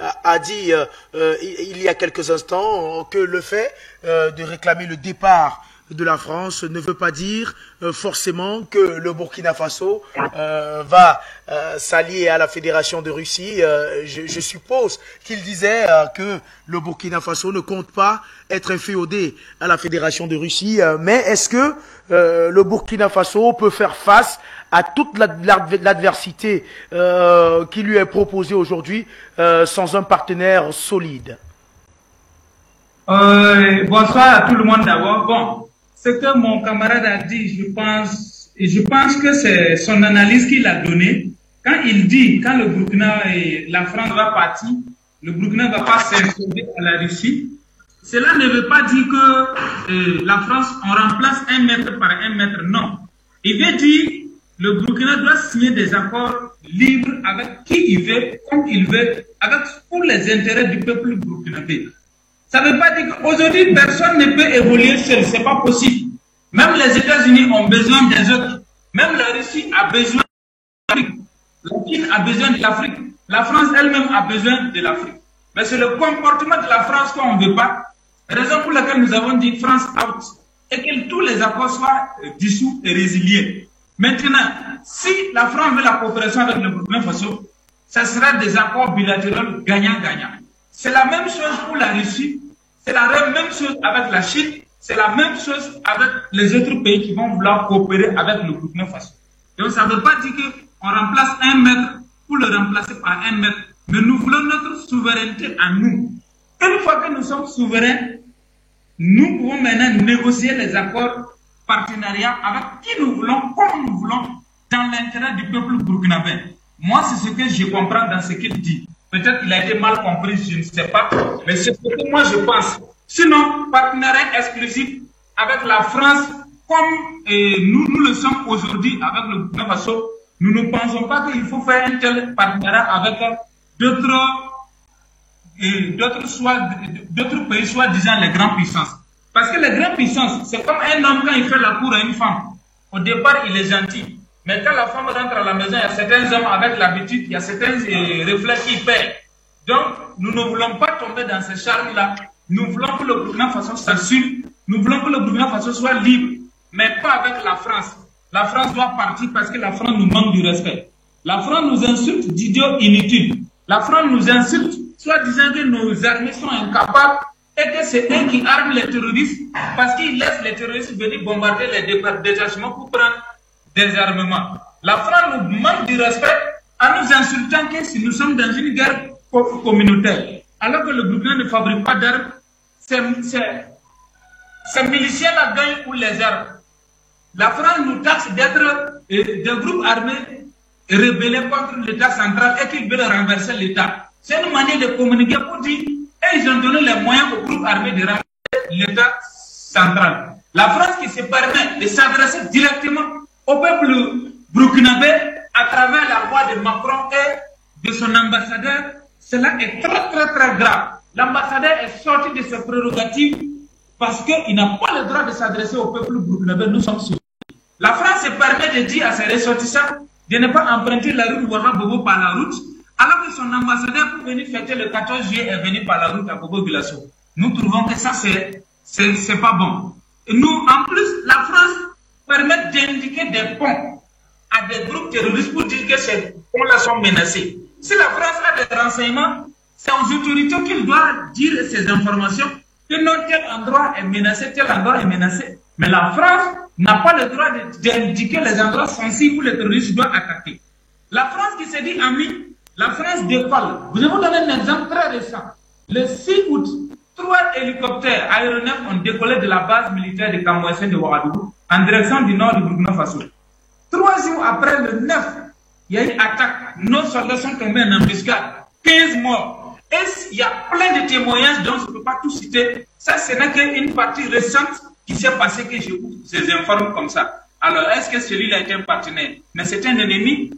a dit il y a quelques instants que le fait de réclamer le départ de la France ne veut pas dire forcément que le Burkina Faso va s'allier à la Fédération de Russie. Je suppose qu'il disait que le Burkina Faso ne compte pas être inféodé à la Fédération de Russie. Mais est-ce que le Burkina Faso peut faire face à toute l'adversité qui lui est proposée aujourd'hui sans un partenaire solide? Bonsoir à tout le monde d'abord. Bon, ce que mon camarade a dit, je pense, et je pense que c'est son analyse qu'il a donnée. Quand il dit, quand le Burkina et la France va partir, le Burkina ne va pas s'imposer à la Russie. Cela ne veut pas dire que la France, on remplace 1 mètre par 1 mètre. Non. Il veut dire le Burkina doit signer des accords libres avec qui il veut, comme il veut, avec pour les intérêts du peuple burkinabé. Ça ne veut pas dire qu'aujourd'hui, personne ne peut évoluer seul. Ce n'est pas possible. Même les États-Unis ont besoin des autres. Même la Russie a besoin de l'Afrique. La Chine a besoin de l'Afrique. La France elle-même a besoin de l'Afrique. Mais c'est le comportement de la France qu'on ne veut pas. Raison pour laquelle nous avons dit France out. Et que tous les accords soient dissous et résiliés. Maintenant, si la France veut la coopération avec le Burkina Faso, ce sera des accords bilatéraux gagnant-gagnant. C'est la même chose pour la Russie, c'est la même chose avec la Chine, c'est la même chose avec les autres pays qui vont vouloir coopérer avec le Burkina Faso. Donc ça ne veut pas dire qu'on remplace 1 mètre pour le remplacer par 1 mètre, mais nous voulons notre souveraineté à nous. Une fois que nous sommes souverains, nous pouvons maintenant négocier les accords partenariat avec qui nous voulons, comme nous voulons, dans l'intérêt du peuple burkinabé. Moi, c'est ce que je comprends dans ce qu'il dit. Peut-être qu'il a été mal compris, je ne sais pas, mais c'est ce que moi je pense. Sinon, partenariat exclusif avec la France, comme nous le sommes aujourd'hui avec le Burkina Faso, nous ne pensons pas qu'il faut faire un tel partenariat avec d'autres pays, soi-disant les grandes puissances. Parce que les grandes puissances, c'est comme un homme quand il fait la cour à une femme. Au départ, il est gentil. Mais quand la femme rentre à la maison, il y a certains hommes avec l'habitude, il y a certains réflexes qui perdent. Donc, nous ne voulons pas tomber dans ce charme-là. Nous voulons que le Burkina Faso s'assure. Nous voulons que le Burkina Faso soit libre. Mais pas avec la France. La France doit partir parce que la France nous manque du respect. La France nous insulte d'idiots inutiles. La France nous insulte, soit disant que nos armées sont incapables et que c'est eux qui arment les terroristes parce qu'ils laissent les terroristes venir bombarder les détachements pour prendre des armements. La France nous manque du respect en nous insultant que si nous sommes dans une guerre communautaire, alors que le Burkina ne fabrique pas d'armes, ces miliciens-là gagnent pour les armes. La France nous taxe d'être des groupes armés rebellés contre l'État central et qu'ils veulent renverser l'État. C'est une manière de communiquer pour dire et ils ont donné les moyens aux groupes armés de renverser l'État central. La France qui se permet de s'adresser directement au peuple burkinabé à travers la voix de Macron et de son ambassadeur, cela est très très très grave. L'ambassadeur est sorti de ses prérogatives parce qu'il n'a pas le droit de s'adresser au peuple burkinabé. Nous sommes sûrs. La France se permet de dire à ses ressortissants de ne pas emprunter la route Ouagadougou par la route, alors que son ambassadeur pour venir fêter le 14 juillet est venu par la route à Bobo-Dioulasso. Nous trouvons que ça, c'est pas bon. Et nous, en plus, la France permet d'indiquer des ponts à des groupes terroristes pour dire que ces ponts-là sont menacés. Si la France a des renseignements, c'est aux autorités qu'il doit dire ces informations, que non, tel endroit est menacé, tel endroit est menacé. Mais la France n'a pas le droit d'indiquer les endroits sensibles où les terroristes doivent attaquer. La France qui se dit amie, la France décolle. Je vais vous donner un exemple très récent. Le 6 août, 3 hélicoptères aéronefs ont décollé de la base militaire de Kamouessène de Ouagadougou en direction du nord du Burkina Faso. 3 jours après le 9, il y a eu une attaque. Nos soldats sont tombés en embuscade. 15 morts. Et il y a plein de témoignages dont je ne peux pas tout citer. Ça, ce n'est qu'une partie récente qui s'est passée que je vous informe comme ça. Alors, est-ce que celui-là est un partenaire? Mais c'est un ennemi.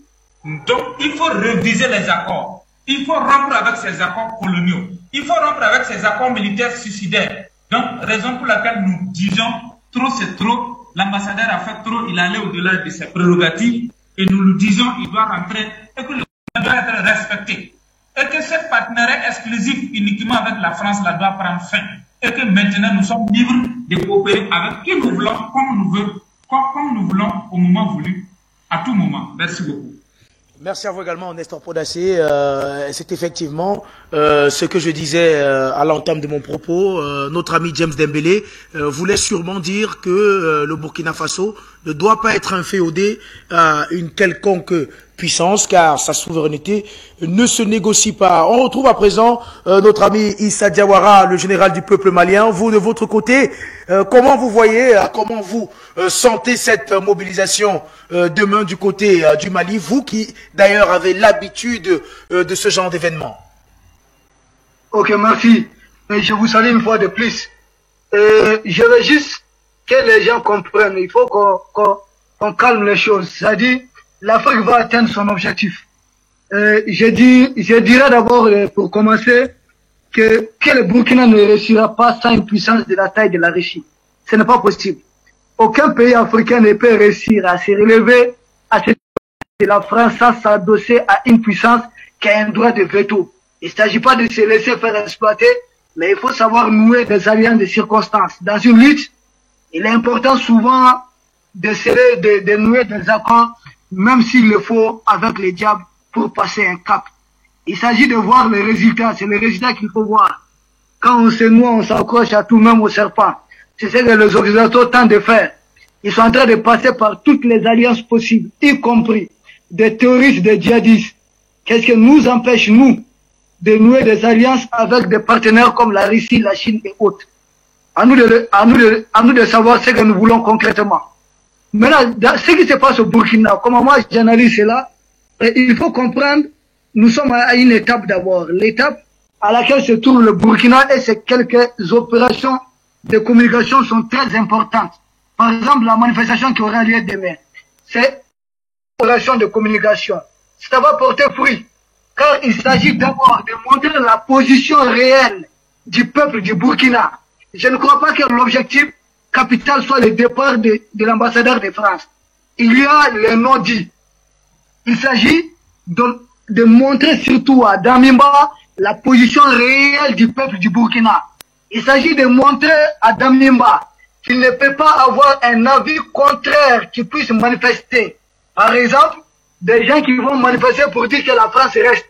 Donc, il faut réviser les accords. Il faut rompre avec ces accords coloniaux. Il faut rompre avec ces accords militaires suicidaires. Donc, raison pour laquelle nous disons trop c'est trop. L'ambassadeur a fait trop. Il allait au-delà de ses prérogatives. Et nous le disons, il doit rentrer et que le doit être respecté. Et que ce partenariat exclusif uniquement avec la France là doit prendre fin. Et que maintenant nous sommes libres de coopérer avec qui nous voulons, comme nous voulons au moment voulu, à tout moment. Merci beaucoup. Merci à vous également, Nestor Podacé. C'est effectivement ce que je disais à l'entame de mon propos. Notre ami James Dembélé voulait sûrement dire que le Burkina Faso ne doit pas être inféodé à une quelconque puissance, car sa souveraineté ne se négocie pas. On retrouve à présent notre ami Issa Diawara, le général du peuple malien. Vous, de votre côté, comment vous voyez, comment vous sentez cette mobilisation demain du côté du Mali, vous qui d'ailleurs avez l'habitude de ce genre d'événement? Ok, merci. Et je vous salue une fois de plus. Je veux juste que les gens comprennent. Il faut qu'on calme les choses. C'est-à-dire, l'Afrique va atteindre son objectif. Je dirais d'abord, pour commencer, que le Burkina ne réussira pas sans une puissance de la taille de la Russie. Ce n'est pas possible. Aucun pays africain ne peut réussir à se relever à cette de la France sans s'adosser à une puissance qui a un droit de veto. Il ne s'agit pas de se laisser faire exploiter, mais il faut savoir nouer des alliances de circonstances. Dans une lutte, il est important souvent de nouer des accords, même s'il le faut avec les diables pour passer un cap. Il s'agit de voir les résultats, c'est les résultats qu'il faut voir. Quand on se noie, on s'accroche à tout, même au serpent. C'est ce que les organisateurs tentent de faire. Ils sont en train de passer par toutes les alliances possibles, y compris des terroristes, des djihadistes. Qu'est-ce qui nous empêche, nous, de nouer des alliances avec des partenaires comme la Russie, la Chine et autres? À nous de savoir ce que nous voulons concrètement. Maintenant, ce qui se passe au Burkina, comme moi j'analyse cela, il faut comprendre, nous sommes à une étape d'abord. L'étape à laquelle se trouve le Burkina et ces quelques opérations de communication sont très importantes. Par exemple, la manifestation qui aura lieu demain, c'est une opération de communication. Ça va porter fruit, car il s'agit d'abord de montrer la position réelle du peuple du Burkina. Je ne crois pas que l'objectif capital soit le départ de l'ambassadeur de France. Il y a le non-dit. Il s'agit de montrer surtout à Damimba la position réelle du peuple du Burkina. Il s'agit de montrer à Damimba qu'il ne peut pas avoir un avis contraire qui puisse manifester. Par exemple, des gens qui vont manifester pour dire que la France reste.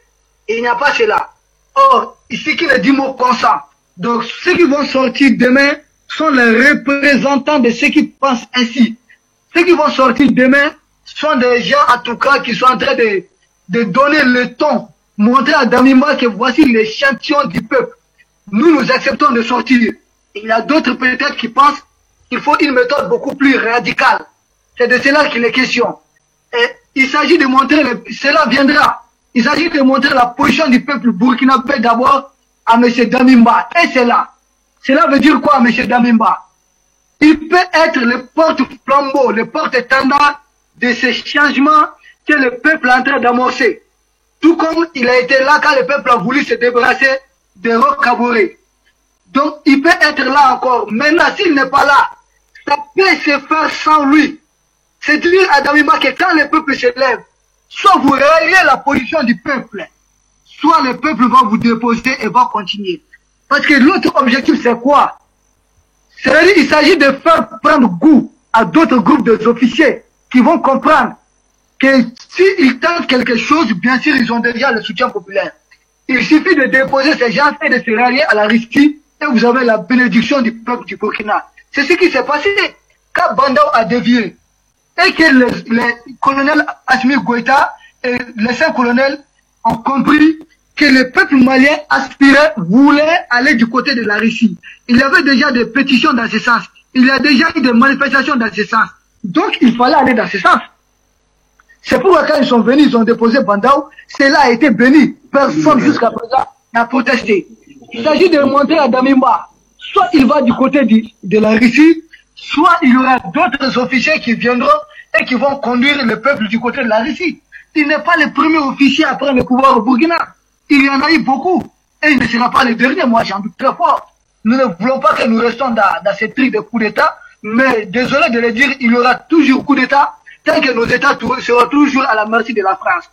Il n'y a pas cela. Or, ici qui ne dit mot consent. Donc, ceux qui vont sortir demain sont les représentants de ceux qui pensent ainsi. Ceux qui vont sortir demain sont des gens, en tout cas, qui sont en train de donner le ton, montrer à Damimba que voici l'échantillon du peuple. Nous acceptons de sortir. Il y a d'autres peut-être qui pensent qu'il faut une méthode beaucoup plus radicale. C'est de cela qu'il est question. Et il s'agit de montrer, cela viendra. Il s'agit de montrer la position du peuple burkinabé d'abord à M. Damimba. Et cela veut dire quoi, M. Damimba? Il peut être le porte-flambeau, le porte-étendard de ces changements que le peuple est en train d'amorcer. Tout comme il a été là quand le peuple a voulu se débarrasser de Roch-Kaboré. Donc il peut être là encore. Maintenant, s'il n'est pas là, ça peut se faire sans lui. C'est dire à Damimba que quand le peuple se lève, soit vous rayez la position du peuple, soit le peuple va vous déposer et va continuer. Parce que l'autre objectif, c'est quoi? C'est-à-dire qu'il s'agit de faire prendre goût à d'autres groupes d'officiers qui vont comprendre que s'ils tentent quelque chose, bien sûr, ils ont déjà le soutien populaire. Il suffit de déposer ces gens et de se rallier à la Russie et vous avez la bénédiction du peuple du Burkina. C'est ce qui s'est passé quand Bandao a dévié et que les colonels Assimi Goïta et les 5 colonels ont compris que le peuple malien aspirait, voulait aller du côté de la Russie. Il y avait déjà des pétitions dans ce sens. Il y a déjà eu des manifestations dans ce sens. Donc il fallait aller dans ce sens. C'est pourquoi quand ils sont venus, ils ont déposé Bandao, cela a été béni. Personne jusqu'à présent n'a protesté. Il s'agit de montrer à Damimba, soit il va du côté de la Russie, soit il y aura d'autres officiers qui viendront et qui vont conduire le peuple du côté de la Russie. Il n'est pas le premier officier à prendre le pouvoir au Burkina. Il y en a eu beaucoup. Et il ne sera pas le dernier, moi j'en doute très fort. Nous ne voulons pas que nous restons dans cette tri de coup d'État, mais désolé de le dire, il y aura toujours coup d'État, tant que nos États seront toujours à la merci de la France.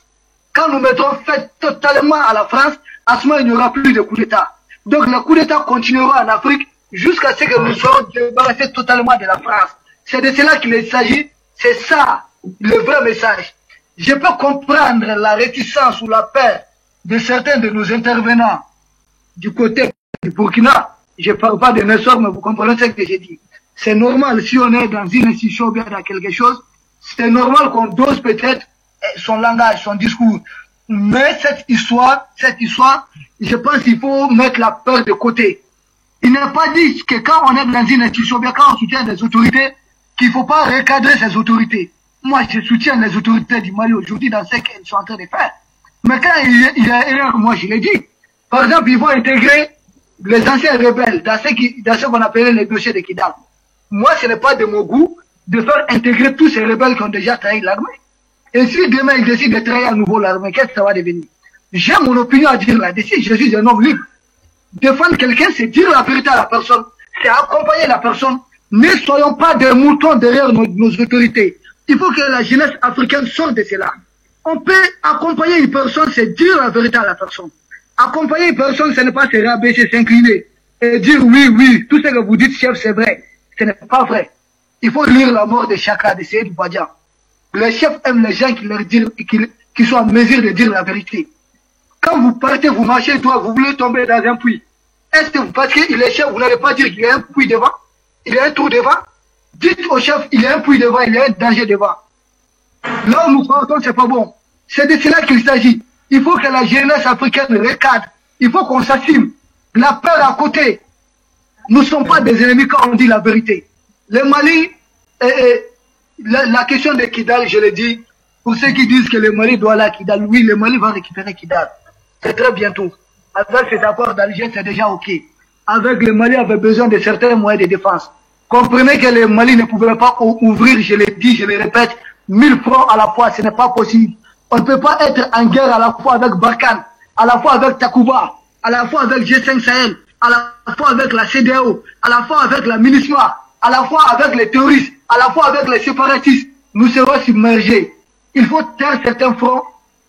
Quand nous mettrons fait totalement à la France, à ce moment il n'y aura plus de coup d'État. Donc le coup d'État continuera en Afrique jusqu'à ce que nous serons débarrassés totalement de la France. C'est de cela qu'il s'agit, c'est ça le vrai message. Je peux comprendre la réticence ou la peur de certains de nos intervenants du côté du Burkina. Je ne parle pas de Nessor, mais vous comprenez ce que j'ai dit. C'est normal, si on est dans une institution ou bien dans quelque chose, c'est normal qu'on dose peut-être son langage, son discours. Mais cette histoire, je pense qu'il faut mettre la peur de côté. Il n'est pas dit que quand on est dans une institution, bien quand on soutient des autorités, qu'il ne faut pas recadrer ces autorités. Moi, je soutiens les autorités du Mali aujourd'hui dans ce qu'elles sont en train de faire. Mais quand il y a erreur, moi je l'ai dit. Par exemple, ils vont intégrer les anciens rebelles dans ce qu'on appelait les dossiers de Kidal. Moi, ce n'est pas de mon goût de faire intégrer tous ces rebelles qui ont déjà trahi l'armée. Et si demain ils décident de trahir à nouveau l'armée, qu'est-ce que ça va devenir? J'ai mon opinion à dire là-dessus, je suis un homme libre. Défendre quelqu'un, c'est dire la vérité à la personne, c'est accompagner la personne. Ne soyons pas des moutons derrière nos autorités. Il faut que la jeunesse africaine sorte de cela. On peut accompagner une personne, c'est dire la vérité à la personne. Accompagner une personne, ce n'est pas se rabaisser, s'incliner et dire oui, tout ce que vous dites, chef, c'est vrai. Ce n'est pas vrai. Il faut lire la mort de Chaka, de Seydou Badian. Les chefs aiment les gens qui leur disent, qui sont en mesure de dire la vérité. Quand vous partez, vous marchez, toi, vous voulez tomber dans un puits. Est-ce que parce qu'il est chef, vous n'allez pas dire qu'il y a un puits devant? Il y a un trou devant? Dites au chef, il y a un puits devant, il y a un danger devant. Là où nous partons, c'est pas bon. C'est de cela qu'il s'agit. Il faut que la jeunesse africaine recadre. Il faut qu'on s'assume. La peur à côté. Nous ne sommes pas des ennemis quand on dit la vérité. Le Mali, la question de Kidal, je l'ai dit, pour ceux qui disent que le Mali doit aller à Kidal, oui, le Mali va récupérer Kidal. C'est très bientôt. Avec cet accord d'Alger, c'est déjà OK. Avec le Mali, avait besoin de certains moyens de défense. Comprenez que le Mali ne pouvait pas ouvrir, je l'ai dit, je le répète, 1000 fronts à la fois, ce n'est pas possible. On ne peut pas être en guerre à la fois avec Barkhane, à la fois avec Takuba, à la fois avec G5 Sahel, à la fois avec la CEDEAO, à la fois avec la MINUSMA, à la fois avec les terroristes, à la fois avec les séparatistes. Nous serons submergés. Il faut taire certains fronts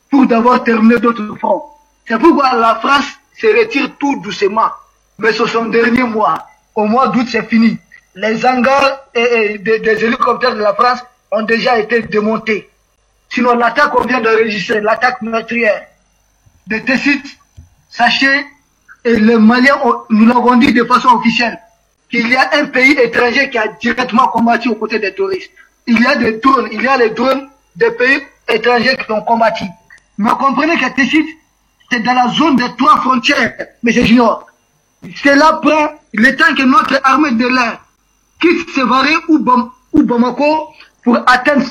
pour d'abord terminer d'autres fronts. C'est pourquoi la France se retire tout doucement. Mais ce sont derniers mois. Au mois d'août, c'est fini. Les hangars des hélicoptères de la France ont déjà été démontés. Sinon, l'attaque qu'on vient d'enregistrer, l'attaque meurtrière de Tessit, sachez, et les Maliens, nous l'avons dit de façon officielle, qu'il y a un pays étranger qui a directement combattu aux côtés des touristes. Il y a des drones, il y a les drones des pays étrangers qui ont combattu. Mais comprenez que Tessit, c'est dans la zone des 3 frontières, M. Junior. Cela prend le temps que notre armée de l'air quitte Sévaré ou Bamako pour atteindre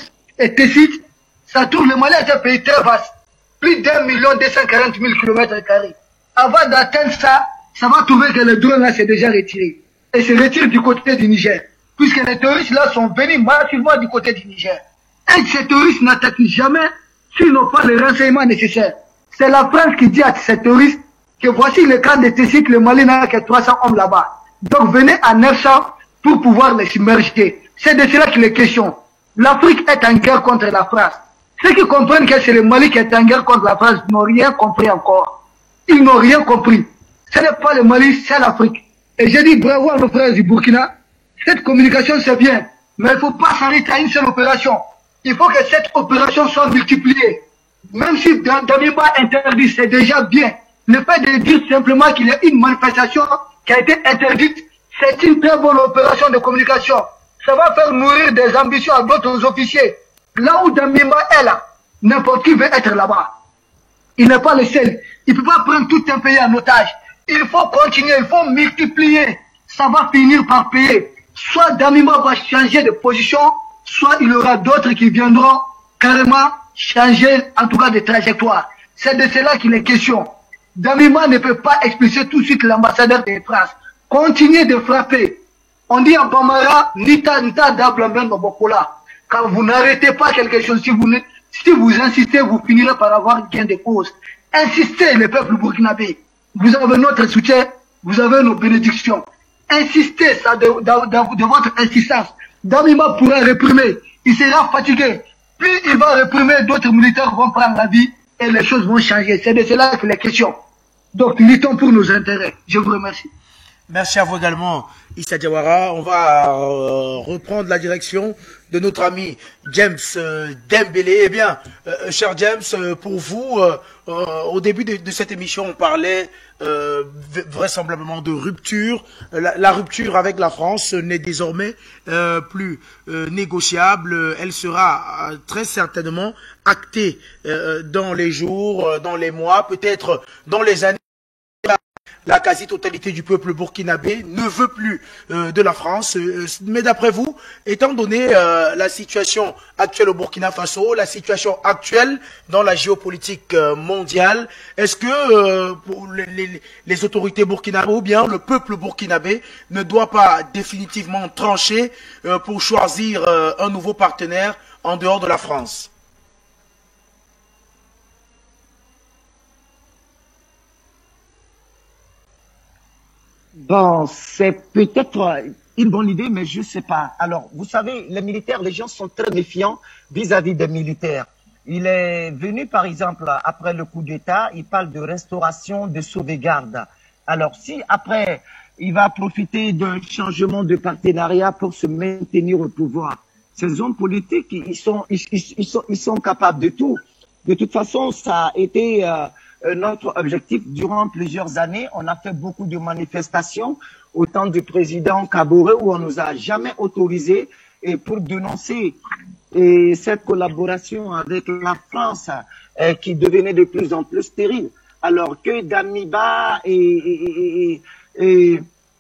Tessit. Ça tourne, le Mali est un pays très vaste. Plus d'1 240 000 km². Avant d'atteindre ça, ça va trouver que le drone là s'est déjà retiré. Et se retire du côté du Niger. Puisque les terroristes là sont venus massivement du côté du Niger. Et ces terroristes n'attaquent jamais s'ils n'ont pas les renseignements nécessaires. C'est la France qui dit à ces terroristes que voici le camp de Tessit, le Mali n'a que 300 hommes là-bas. Donc venez à 900 pour pouvoir les submerger. C'est de cela qu'il est question. L'Afrique est en guerre contre la France. Ceux qui comprennent que c'est le Mali qui est en guerre contre la France n'ont rien compris encore. Ils n'ont rien compris. Ce n'est pas le Mali, c'est l'Afrique. Et je dis bravo à nos frères du Burkina. Cette communication c'est bien, mais il ne faut pas s'arrêter à une seule opération. Il faut que cette opération soit multipliée. Même si Damiba interdit, c'est déjà bien. Le fait de dire simplement qu'il y a une manifestation qui a été interdite, c'est une très bonne opération de communication. Ça va faire nourrir des ambitions à d'autres officiers. Là où Damiba est là, n'importe qui veut être là-bas. Il n'est pas le seul. Il ne peut pas prendre tout un pays en otage. Il faut continuer, il faut multiplier. Ça va finir par payer. Soit Damiba va changer de position, soit il y aura d'autres qui viendront carrément changer, en tout cas, de trajectoire. C'est de cela qu'il est question. Damiba ne peut pas expulser tout de suite l'ambassadeur de France. Continuez de frapper. On dit en Bamara, Nita Dablamben Bokola. Quand vous n'arrêtez pas quelque chose, si vous insistez, vous finirez par avoir gain de cause. Insistez, le peuple burkinabé. Vous avez notre soutien, vous avez nos bénédictions. Insistez ça de votre insistance. Damiba pourra réprimer. Il sera fatigué. Plus il va réprimer, d'autres militaires vont prendre la vie et les choses vont changer. C'est de cela que les questions. Donc, luttons pour nos intérêts. Je vous remercie. Merci à vous également, Issa Diawara. On va reprendre la direction de notre ami James Dembélé. Eh bien, cher James, pour vous, au début de cette émission, on parlait vraisemblablement de rupture. La rupture avec la France n'est désormais plus négociable. Elle sera très certainement actée dans les jours, dans les mois, peut-être dans les années. La quasi-totalité du peuple burkinabé ne veut plus de la France. Mais d'après vous, étant donné la situation actuelle au Burkina Faso, la situation actuelle dans la géopolitique mondiale, est-ce que pour les autorités burkinabées ou bien le peuple burkinabé ne doit pas définitivement trancher pour choisir un nouveau partenaire en dehors de la France? Bon, c'est peut-être une bonne idée, mais je ne sais pas. Alors, vous savez, les militaires, les gens sont très méfiants vis-à-vis des militaires. Il est venu, par exemple, après le coup d'État, il parle de restauration, de sauvegarde. Alors, si après, il va profiter d'un changement de partenariat pour se maintenir au pouvoir, ces hommes politiques, ils sont capables de tout. De toute façon, ça a été notre objectif durant plusieurs années. On a fait beaucoup de manifestations au temps du président Kaboré où on nous a jamais autorisé et pour dénoncer cette collaboration avec la France qui devenait de plus en plus stérile. Alors que Damiba et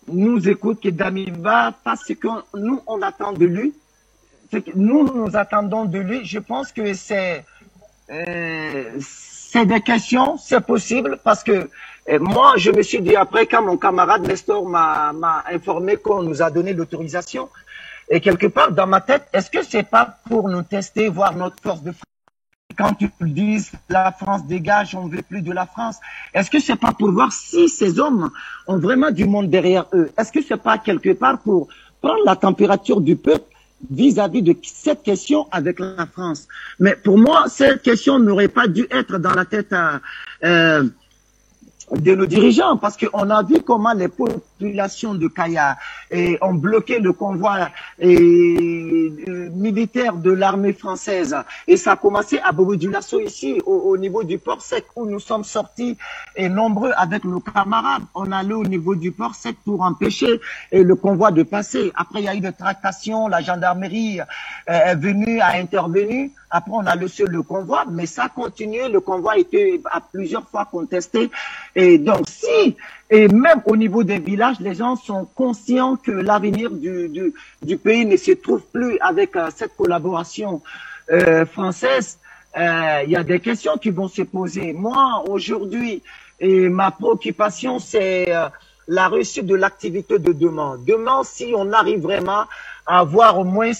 nous écoute, que Damiba, parce que nous on attend de lui, nous attendons de lui. Je pense que c'est des questions, c'est possible parce que moi, je me suis dit après quand mon camarade Nestor m'a informé qu'on nous a donné l'autorisation et quelque part dans ma tête, est-ce que c'est pas pour nous tester, voir notre force de frappe? Quand tu dis la France dégage, on veut plus de la France, est-ce que c'est pas pour voir si ces hommes ont vraiment du monde derrière eux? Est-ce que c'est pas quelque part pour prendre la température du peuple vis-à-vis de cette question avec la France? Mais pour moi, cette question n'aurait pas dû être dans la tête de nos dirigeants, parce qu'on a vu comment les populations de Kaya ont bloqué le convoi militaire de l'armée française. Et ça a commencé à Bobo Dioulasso ici, au niveau du port sec, où nous sommes sortis et nombreux avec nos camarades. On allait au niveau du port sec pour empêcher le convoi de passer. Après, il y a eu des tractations, la gendarmerie est venue, a intervenu. Après, on a laissé le convoi, mais ça a continué. Le convoi a été à plusieurs fois contesté. Et donc, si, et même au niveau des villages, les gens sont conscients que l'avenir du pays ne se trouve plus avec cette collaboration française, il y a des questions qui vont se poser. Moi, aujourd'hui, ma préoccupation, c'est la réussite de l'activité de demain. Demain, si on arrive vraiment à avoir au moins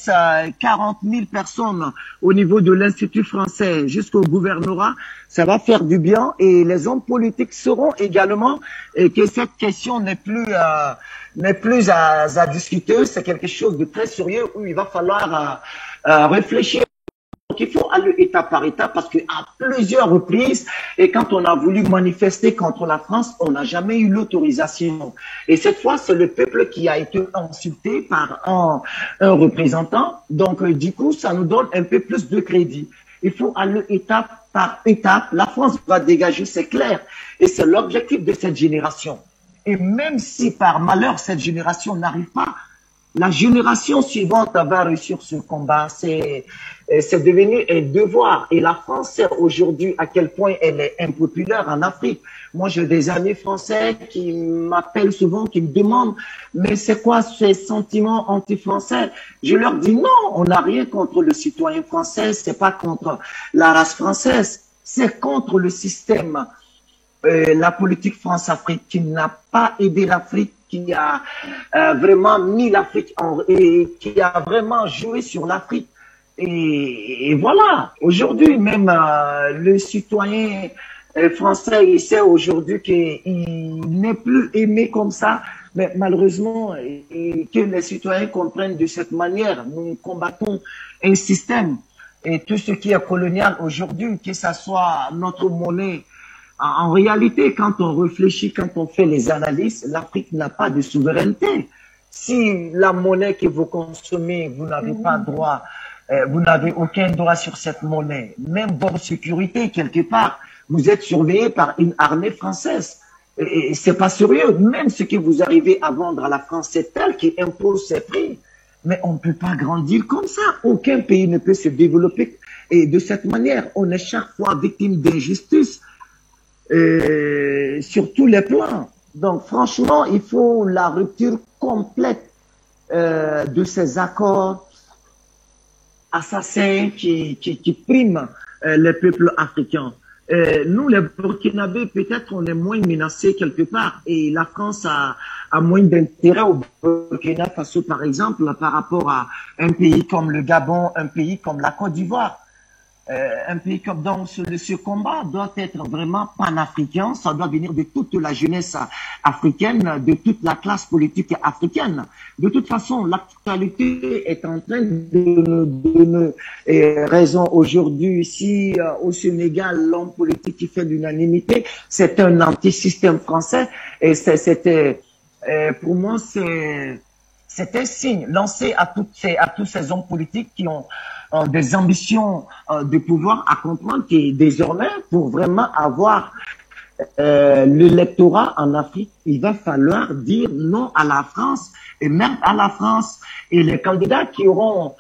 40 000 personnes au niveau de l'Institut français jusqu'au gouvernorat, ça va faire du bien et les hommes politiques sauront également que cette question n'est plus à discuter, c'est quelque chose de très sérieux où il va falloir réfléchir. Donc, il faut aller étape par étape parce qu'à plusieurs reprises, et quand on a voulu manifester contre la France, on n'a jamais eu l'autorisation. Et cette fois, c'est le peuple qui a été insulté par un représentant. Donc, du coup, ça nous donne un peu plus de crédit. Il faut aller étape par étape. La France va dégager, c'est clair. Et c'est l'objectif de cette génération. Et même si par malheur, cette génération n'arrive pas, la génération suivante va réussir ce combat. C'est devenu un devoir. Et la France sait aujourd'hui à quel point elle est impopulaire en Afrique. Moi, j'ai des amis français qui m'appellent souvent, qui me demandent « Mais c'est quoi ces sentiments anti-français ?» Je leur dis « Non, on n'a rien contre le citoyen français, c'est pas contre la race française, c'est contre le système, la politique France-Afrique qui n'a pas aidé l'Afrique, qui a vraiment mis l'Afrique et qui a vraiment joué sur l'Afrique. Et voilà, aujourd'hui même le citoyen français, il sait aujourd'hui qu'il n'est plus aimé comme ça, mais malheureusement, que les citoyens comprennent de cette manière. Nous combattons un système et tout ce qui est colonial aujourd'hui, que ce soit notre monnaie En réalité, quand on réfléchit, quand on fait les analyses, l'Afrique n'a pas de souveraineté. Si la monnaie que vous consommez, vous n'avez pas droit, vous n'avez aucun droit sur cette monnaie, même votre sécurité quelque part, vous êtes surveillé par une armée française. Et c'est pas sérieux. Même ce que vous arrivez à vendre à la France, c'est elle qui impose ses prix. Mais on ne peut pas grandir comme ça. Aucun pays ne peut se développer. Et de cette manière, on est chaque fois victime d'injustice sur tous les plans. Donc franchement, il faut la rupture complète de ces accords assassins qui priment les peuples africains. Nous, les Burkinabés, peut-être on est moins menacés quelque part et la France a moins d'intérêt au Burkina Faso, par exemple, par rapport à un pays comme le Gabon, un pays comme la Côte d'Ivoire. Un pays comme donc ce combat doit être vraiment panafricain, ça doit venir de toute la jeunesse africaine, de toute la classe politique africaine. De toute façon, l'actualité est en train de nous donner raison aujourd'hui. Ici, au Sénégal, l'homme politique qui fait l'unanimité, c'est un anti-système français et c'était, pour moi, c'est un signe lancé à tous ces hommes politiques qui ont des ambitions de pouvoir à comprendre que désormais, pour vraiment avoir l'électorat en Afrique, il va falloir dire non à la France et même à la France. Et les candidats qui auront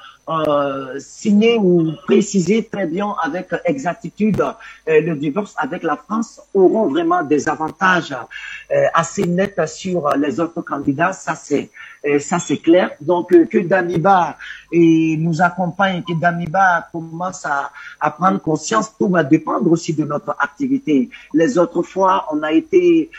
signé ou précisé très bien avec exactitude le divorce avec la France auront vraiment des avantages assez nets sur les autres candidats. Ça c'est clair. Donc que Damiba nous accompagne, que Damiba commence à prendre conscience, tout va dépendre aussi de notre activité. Les autres fois, on a été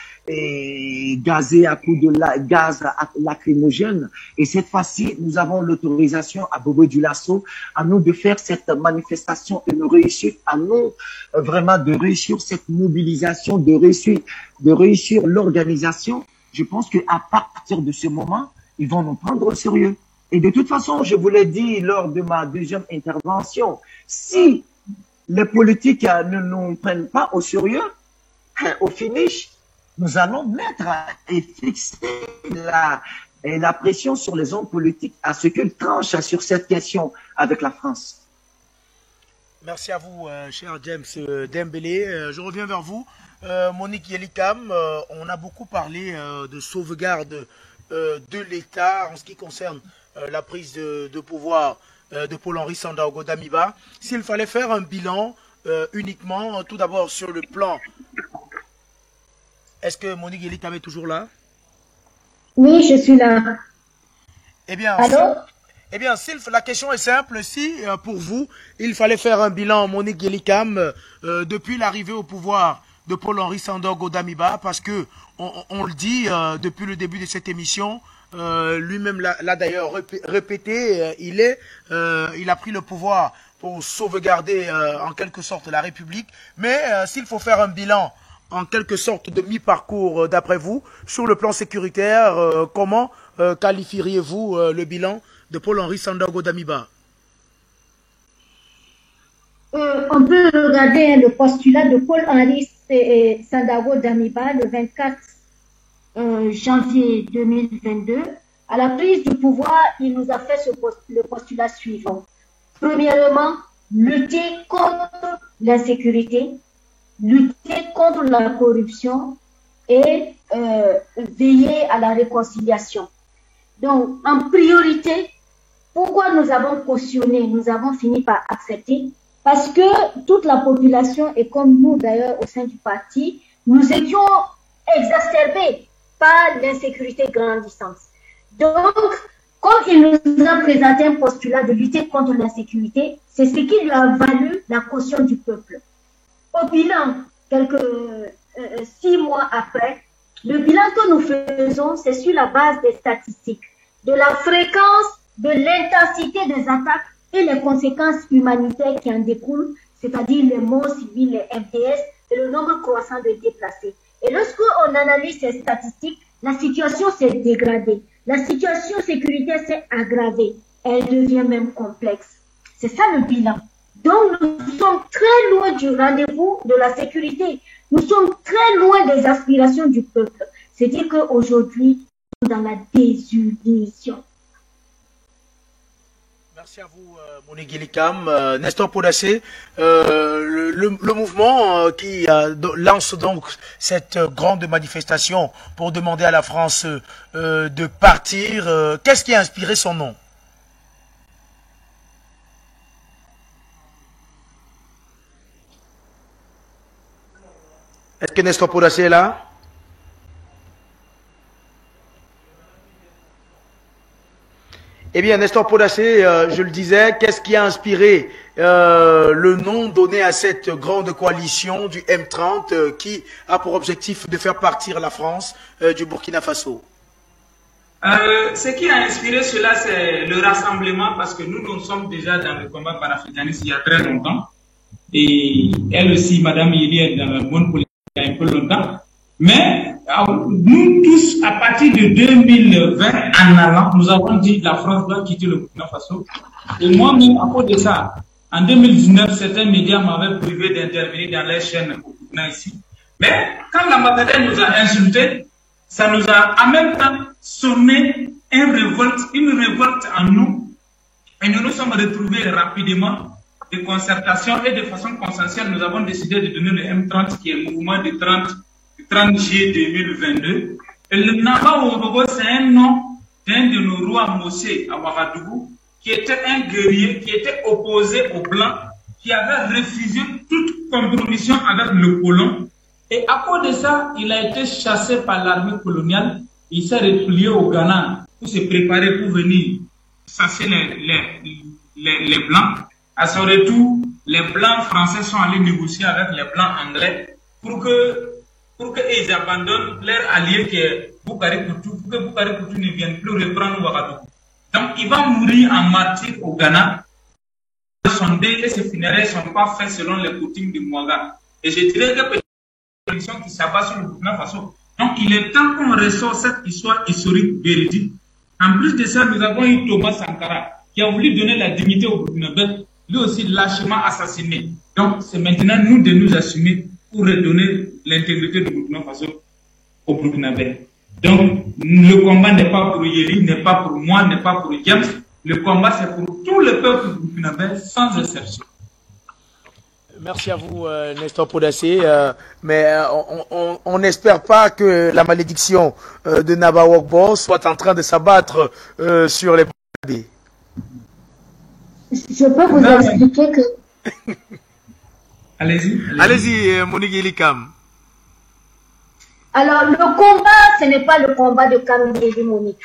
gazé à coups de gaz lacrymogène et cette fois-ci, nous avons l'autorisation à Bobo Dioulasso, à nous de faire cette manifestation et de réussir, à nous vraiment de réussir cette mobilisation, de réussir l'organisation. Je pense qu'à partir de ce moment, ils vont nous prendre au sérieux. Et de toute façon, je vous l'ai dit lors de ma deuxième intervention, si les politiques ne nous prennent pas au sérieux, au finish, nous allons mettre et fixer la pression sur les hommes politiques à ce qu'ils tranchent sur cette question avec la France. Merci à vous, cher James Dembélé. Je reviens vers vous. Monique Yelikam, on a beaucoup parlé de sauvegarde de l'État en ce qui concerne la prise de pouvoir de Paul-Henri Sandaogo Damiba. S'il fallait faire un bilan uniquement, tout d'abord sur le plan... Est-ce que Monique Yelikam est toujours là? Oui, je suis là. Eh bien, allô? La question est simple. Si, pour vous, il fallait faire un bilan, Monique Yelikam, depuis l'arrivée au pouvoir de Paul-Henri Sandaogo Damiba, parce que on le dit depuis le début de cette émission, lui-même l'a d'ailleurs répété, il a pris le pouvoir pour sauvegarder en quelque sorte la République. Mais s'il faut faire un bilan en quelque sorte de mi-parcours d'après vous, sur le plan sécuritaire, comment qualifieriez-vous le bilan de Paul-Henri Sandaogo Damiba? On peut regarder le postulat de Paul-Henri Sandaogo Damiba le 24 janvier 2022. À la prise du pouvoir, il nous a fait le postulat suivant. Premièrement, lutter contre l'insécurité, lutter contre la corruption et veiller à la réconciliation. Donc, en priorité, pourquoi nous avons cautionné, nous avons fini par accepter? Parce que toute la population, et comme nous d'ailleurs au sein du parti, nous étions exacerbés par l'insécurité grandissante. Donc, comme il nous a présenté un postulat de lutter contre l'insécurité, c'est ce qui lui a valu la caution du peuple. Au bilan, 6 mois après, le bilan que nous faisons, c'est sur la base des statistiques, de la fréquence, de l'intensité des attaques et les conséquences humanitaires qui en découlent, c'est-à-dire les morts civils, les MTS et le nombre croissant de déplacés. Et lorsqu'on analyse ces statistiques, la situation s'est dégradée. La situation sécuritaire s'est aggravée. Elle devient même complexe. C'est ça le bilan. Donc, nous sommes très loin du rendez-vous de la sécurité. Nous sommes très loin des aspirations du peuple. C'est-à-dire qu'aujourd'hui, nous sommes dans la désillusion. Merci à vous, Monique Gilikam. Nestor Podassé, le mouvement qui lance donc cette grande manifestation pour demander à la France de partir, qu'est-ce qui a inspiré son nom? Est-ce que Nestor Podassé est là? Eh bien, Nestor Podassé, je le disais, qu'est-ce qui a inspiré le nom donné à cette grande coalition du M30 qui a pour objectif de faire partir la France du Burkina Faso? Ce qui a inspiré cela, c'est le rassemblement, parce que nous sommes déjà dans le combat panafricaniste il y a très longtemps. Et elle aussi, Madame Yeli, est dans la bonne politique il y a un peu longtemps. Mais nous tous, à partir de 2020 en allant, nous avons dit que la France doit quitter le Burkina Faso. Et moi-même, à cause de ça, en 2019, certains médias m'avaient privé d'intervenir dans les chaînes au Burkina ici. Mais quand l'ambassadeur nous a insultés, ça nous a en même temps sonné une révolte en nous. Et nous nous sommes retrouvés rapidement de concertation et de façon consensuelle. Nous avons décidé de donner le M30 qui est le mouvement du 30 juillet 2022. Et le Naba Ourobo, c'est un nom d'un de nos rois Mossé à Ouagadougou, qui était un guerrier, qui était opposé aux Blancs, qui avait refusé toute compromission avec le colon. Et à cause de ça, il a été chassé par l'armée coloniale. Il s'est replié au Ghana pour se préparer pour venir chasser les Blancs. À son retour, les Blancs français sont allés négocier avec les Blancs anglais pour qu'ils abandonnent leur allié qui est Boukari Koutou, pour que Boukari Koutou ne vienne plus reprendre Ouagadougou. Donc, il va mourir en martyr au Ghana. Son deuil et ses funérailles ne sont pas faits selon les coutumes de Mouaga. Et je dirais que c'est une élection qui s'abat sur le Burkina Faso. Donc, il est temps qu'on ressort cette histoire historique véridique. En plus de ça, nous avons eu Thomas Sankara, qui a voulu donner la dignité au Burkinabé, lui aussi lâchement assassiné. Donc, c'est maintenant nous de nous assumer pour redonner l'intégrité du Burkina Faso au Burkinabé. Donc, le combat n'est pas pour Yeli, n'est pas pour moi, n'est pas pour James. Le combat, c'est pour tout le peuple burkinabé, sans exception. Merci à vous, Nestor Podassé. Mais on n'espère pas que la malédiction de Naba Ourobo soit en train de s'abattre sur les bébés. Je peux vous expliquer que... Allez-y, Monique Gilikam. Alors, le combat, ce n'est pas le combat de Kamili Monique.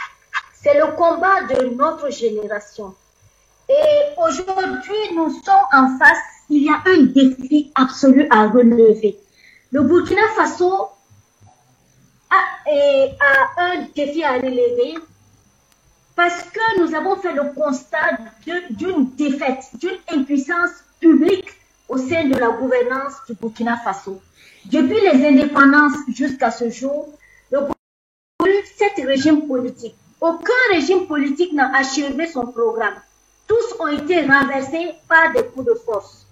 C'est le combat de notre génération. Et aujourd'hui, nous sommes en face, il y a un défi absolu à relever. Le Burkina Faso a un défi à relever parce que nous avons fait le constat d'une défaite, d'une impuissance publique au sein de la gouvernance du Burkina Faso. Depuis les indépendances jusqu'à ce jour, le Burkina Faso a eu 7 régimes politiques. Aucun régime politique n'a achevé son programme. Tous ont été renversés par des coups de force.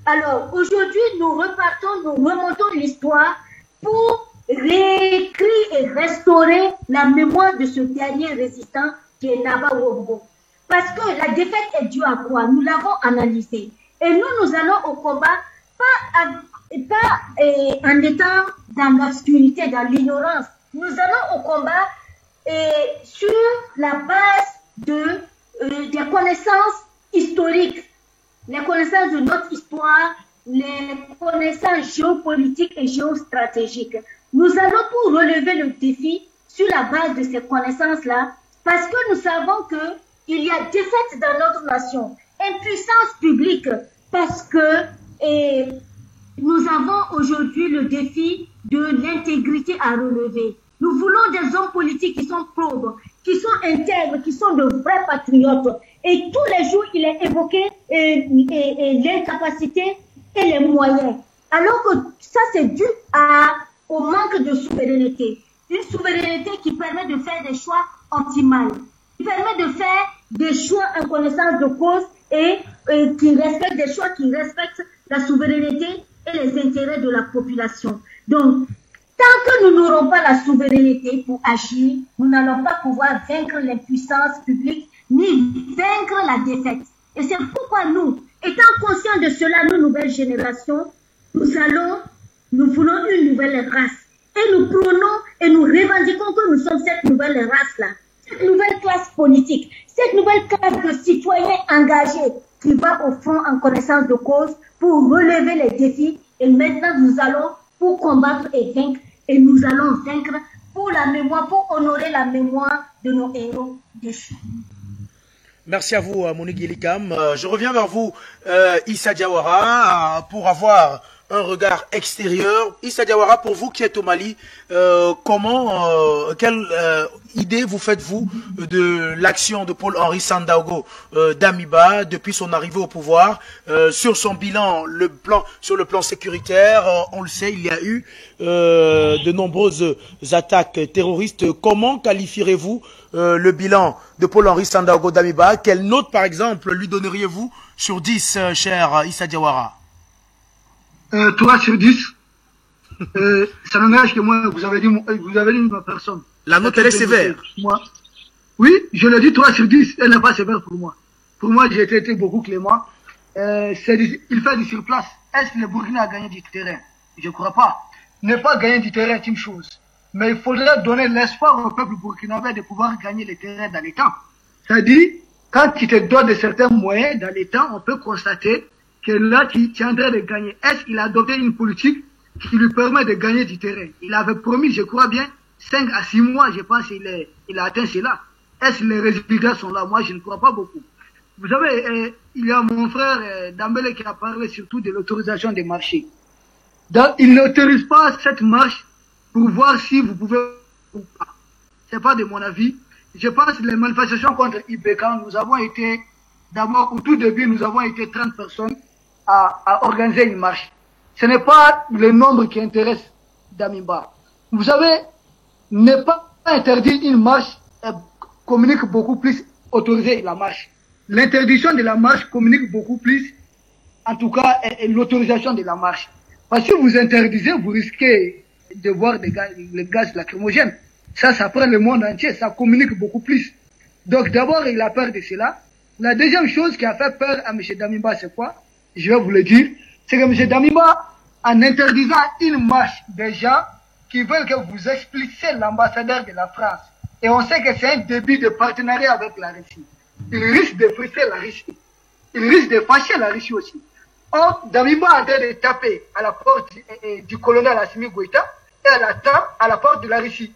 Alors, aujourd'hui, nous remontons l'histoire pour réécrire et restaurer la mémoire de ce dernier résistant qui est Naba Ourobo. Parce que la défaite est due à quoi? Nous l'avons analysé. Et nous allons au combat, pas en étant dans l'obscurité, dans l'ignorance. Nous allons au combat sur la base des connaissances historiques, les connaissances de notre histoire, les connaissances géopolitiques et géostratégiques. Nous allons pour relever le défi sur la base de ces connaissances-là, parce que nous savons qu'il y a défaite dans notre nation, impuissance publique, parce que nous avons aujourd'hui le défi de l'intégrité à relever. Nous voulons des hommes politiques qui sont probes, qui sont intègres, qui sont de vrais patriotes. Et tous les jours, il est évoqué l'incapacité et les moyens. Alors que ça, c'est dû au manque de souveraineté. Une souveraineté qui permet de faire des choix optimaux, qui permet de faire des choix en connaissance de cause et qui respectent des choix, qui respectent la souveraineté et les intérêts de la population. Donc, tant que nous n'aurons pas la souveraineté pour agir, nous n'allons pas pouvoir vaincre l'impuissance publique ni vaincre la défaite. Et c'est pourquoi nous, étant conscients de cela, nous, nouvelles générations, nous voulons une nouvelle race. Et nous prônons et nous revendiquons que nous sommes cette nouvelle race-là, cette nouvelle classe politique, cette nouvelle classe de citoyens engagés qui va au front en connaissance de cause pour relever les défis. Et maintenant, nous allons pour combattre et vaincre. Et nous allons vaincre pour la mémoire, pour honorer la mémoire de nos héros déchus. Merci à vous, Monique Yelikam. Je reviens vers vous, Issa Diawara, pour avoir un regard extérieur. Issa Diawara, pour vous qui êtes au Mali, quelle idée vous faites-vous de l'action de Paul-Henri Sandaogo Damiba depuis son arrivée au pouvoir, sur son bilan, sur le plan sécuritaire? On le sait, il y a eu de nombreuses attaques terroristes. Comment qualifierez-vous le bilan de Paul-Henri Sandaogo Damiba? Quelle note, par exemple, lui donneriez-vous sur 10, cher Issa Diawara? 3 sur 10. Ça n'engage que moi, vous avez dit ma personne. La note, elle est sévère. Moi. Oui, je le dis 3 sur 10, elle n'est pas sévère pour moi. Pour moi, j'ai été beaucoup clément. Il fait du surplace. Est-ce que le Burkina a gagné du terrain? Je ne crois pas. Ne pas gagner du terrain est une chose. Mais il faudrait donner l'espoir au peuple burkinabé de pouvoir gagner le terrain dans les temps. C'est-à-dire, quand tu te donnes de certains moyens dans les temps, on peut constater que là, tu es en train de gagner. Est-ce qu'il a adopté une politique qui lui permet de gagner du terrain? Il avait promis, je crois bien, 5 à 6 mois, je pense qu'il a atteint cela. Est-ce que les résultats sont là? Moi, je ne crois pas beaucoup. Vous savez, il y a mon frère Dambélé qui a parlé surtout de l'autorisation des marchés. Donc, il n'autorise pas cette marche pour voir si vous pouvez ou pas. C'est pas de mon avis. Je pense que les manifestations contre IBK, nous avons été, d'abord, au tout début, nous avons été 30 personnes à organiser une marche. Ce n'est pas le nombre qui intéresse Damiba. Vous savez, ne pas interdire une marche communique beaucoup plus autoriser la marche. L'interdiction de la marche communique beaucoup plus, en tout cas, l'autorisation de la marche. Parce que vous interdisez, vous risquez de voir les gaz lacrymogènes. Ça prend le monde entier, ça communique beaucoup plus. Donc d'abord, il a peur de cela. La deuxième chose qui a fait peur à M. Damiba, c'est quoi? Je vais vous le dire. C'est que M. Damiba, en interdisant une marche des gens qui veulent que vous expliquiez l'ambassadeur de la France. Et on sait que c'est un début de partenariat avec la Russie. Il risque de frustrer la Russie. Il risque de fâcher la Russie aussi. Or, Damiba est en train de taper à la porte du colonel Assimi Goïta et à la porte de la Russie.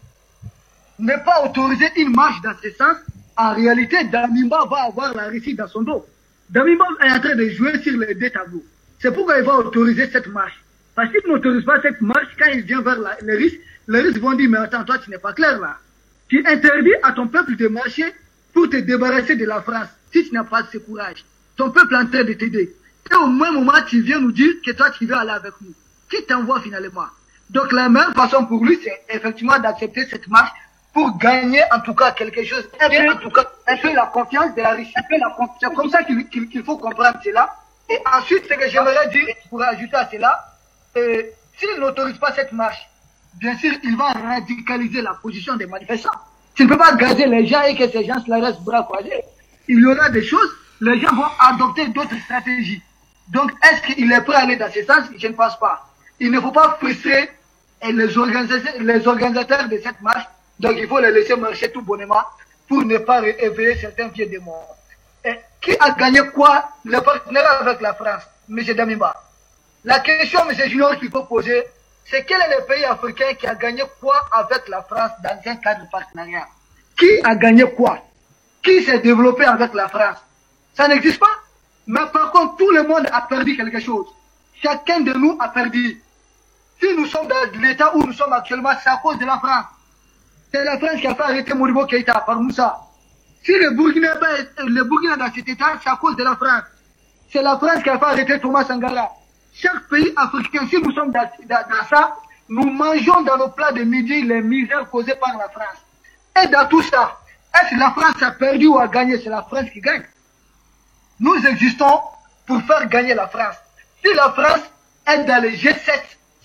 Ne pas autoriser une marche dans ce sens, en réalité, Damiba va avoir la Russie dans son dos. Damiba est en train de jouer sur les deux tableaux. C'est pourquoi il va autoriser cette marche. Parce qu'il n'autorise pas cette marche, quand il vient vers les Russes vont dire, mais attends, toi, tu n'es pas clair là. Tu interdis à ton peuple de marcher pour te débarrasser de la France, si tu n'as pas ce courage. Ton peuple est en train de t'aider. Et au même moment, tu viens nous dire que toi, tu veux aller avec nous. Qui t'envoie finalement? Donc la meilleure façon pour lui, c'est effectivement d'accepter cette marche pour gagner en tout cas quelque chose, un peu la confiance de la Russie. C'est comme ça qu'il faut comprendre cela. Et ensuite, ce que j'aimerais dire, pour ajouter à cela, s'il n'autorise pas cette marche, bien sûr, il va radicaliser la position des manifestants. Tu ne peux pas gazer les gens et que ces gens se la restent bras croisés. Il y aura des choses, les gens vont adopter d'autres stratégies. Donc, est-ce qu'il est prêt à aller dans ce sens? Je ne pense pas. Il ne faut pas frustrer les organisateurs de cette marche. Donc, il faut les laisser marcher tout bonnement pour ne pas réveiller certains vieux démons. Et qui a gagné quoi? Le partenariat avec la France, M. Damiba. La question, M. Junior, qu'il faut poser, c'est quel est le pays africain qui a gagné quoi avec la France dans un cadre de partenariat? Qui a gagné quoi? Qui s'est développé avec la France? Ça n'existe pas. Mais par contre, tout le monde a perdu quelque chose. Chacun de nous a perdu. Si nous sommes dans l'état où nous sommes actuellement, c'est à cause de la France. C'est la France qui a fait arrêter Modibo Keïta par Moussa. Si le Burkina est dans cet état, c'est à cause de la France. C'est la France qui a fait arrêter Thomas Sankara. Chaque pays africain, si nous sommes dans ça, nous mangeons dans nos plats de midi les misères causées par la France. Et dans tout ça, est-ce que la France a perdu ou a gagné? C'est la France qui gagne. Nous existons pour faire gagner la France. Si la France est dans le G7,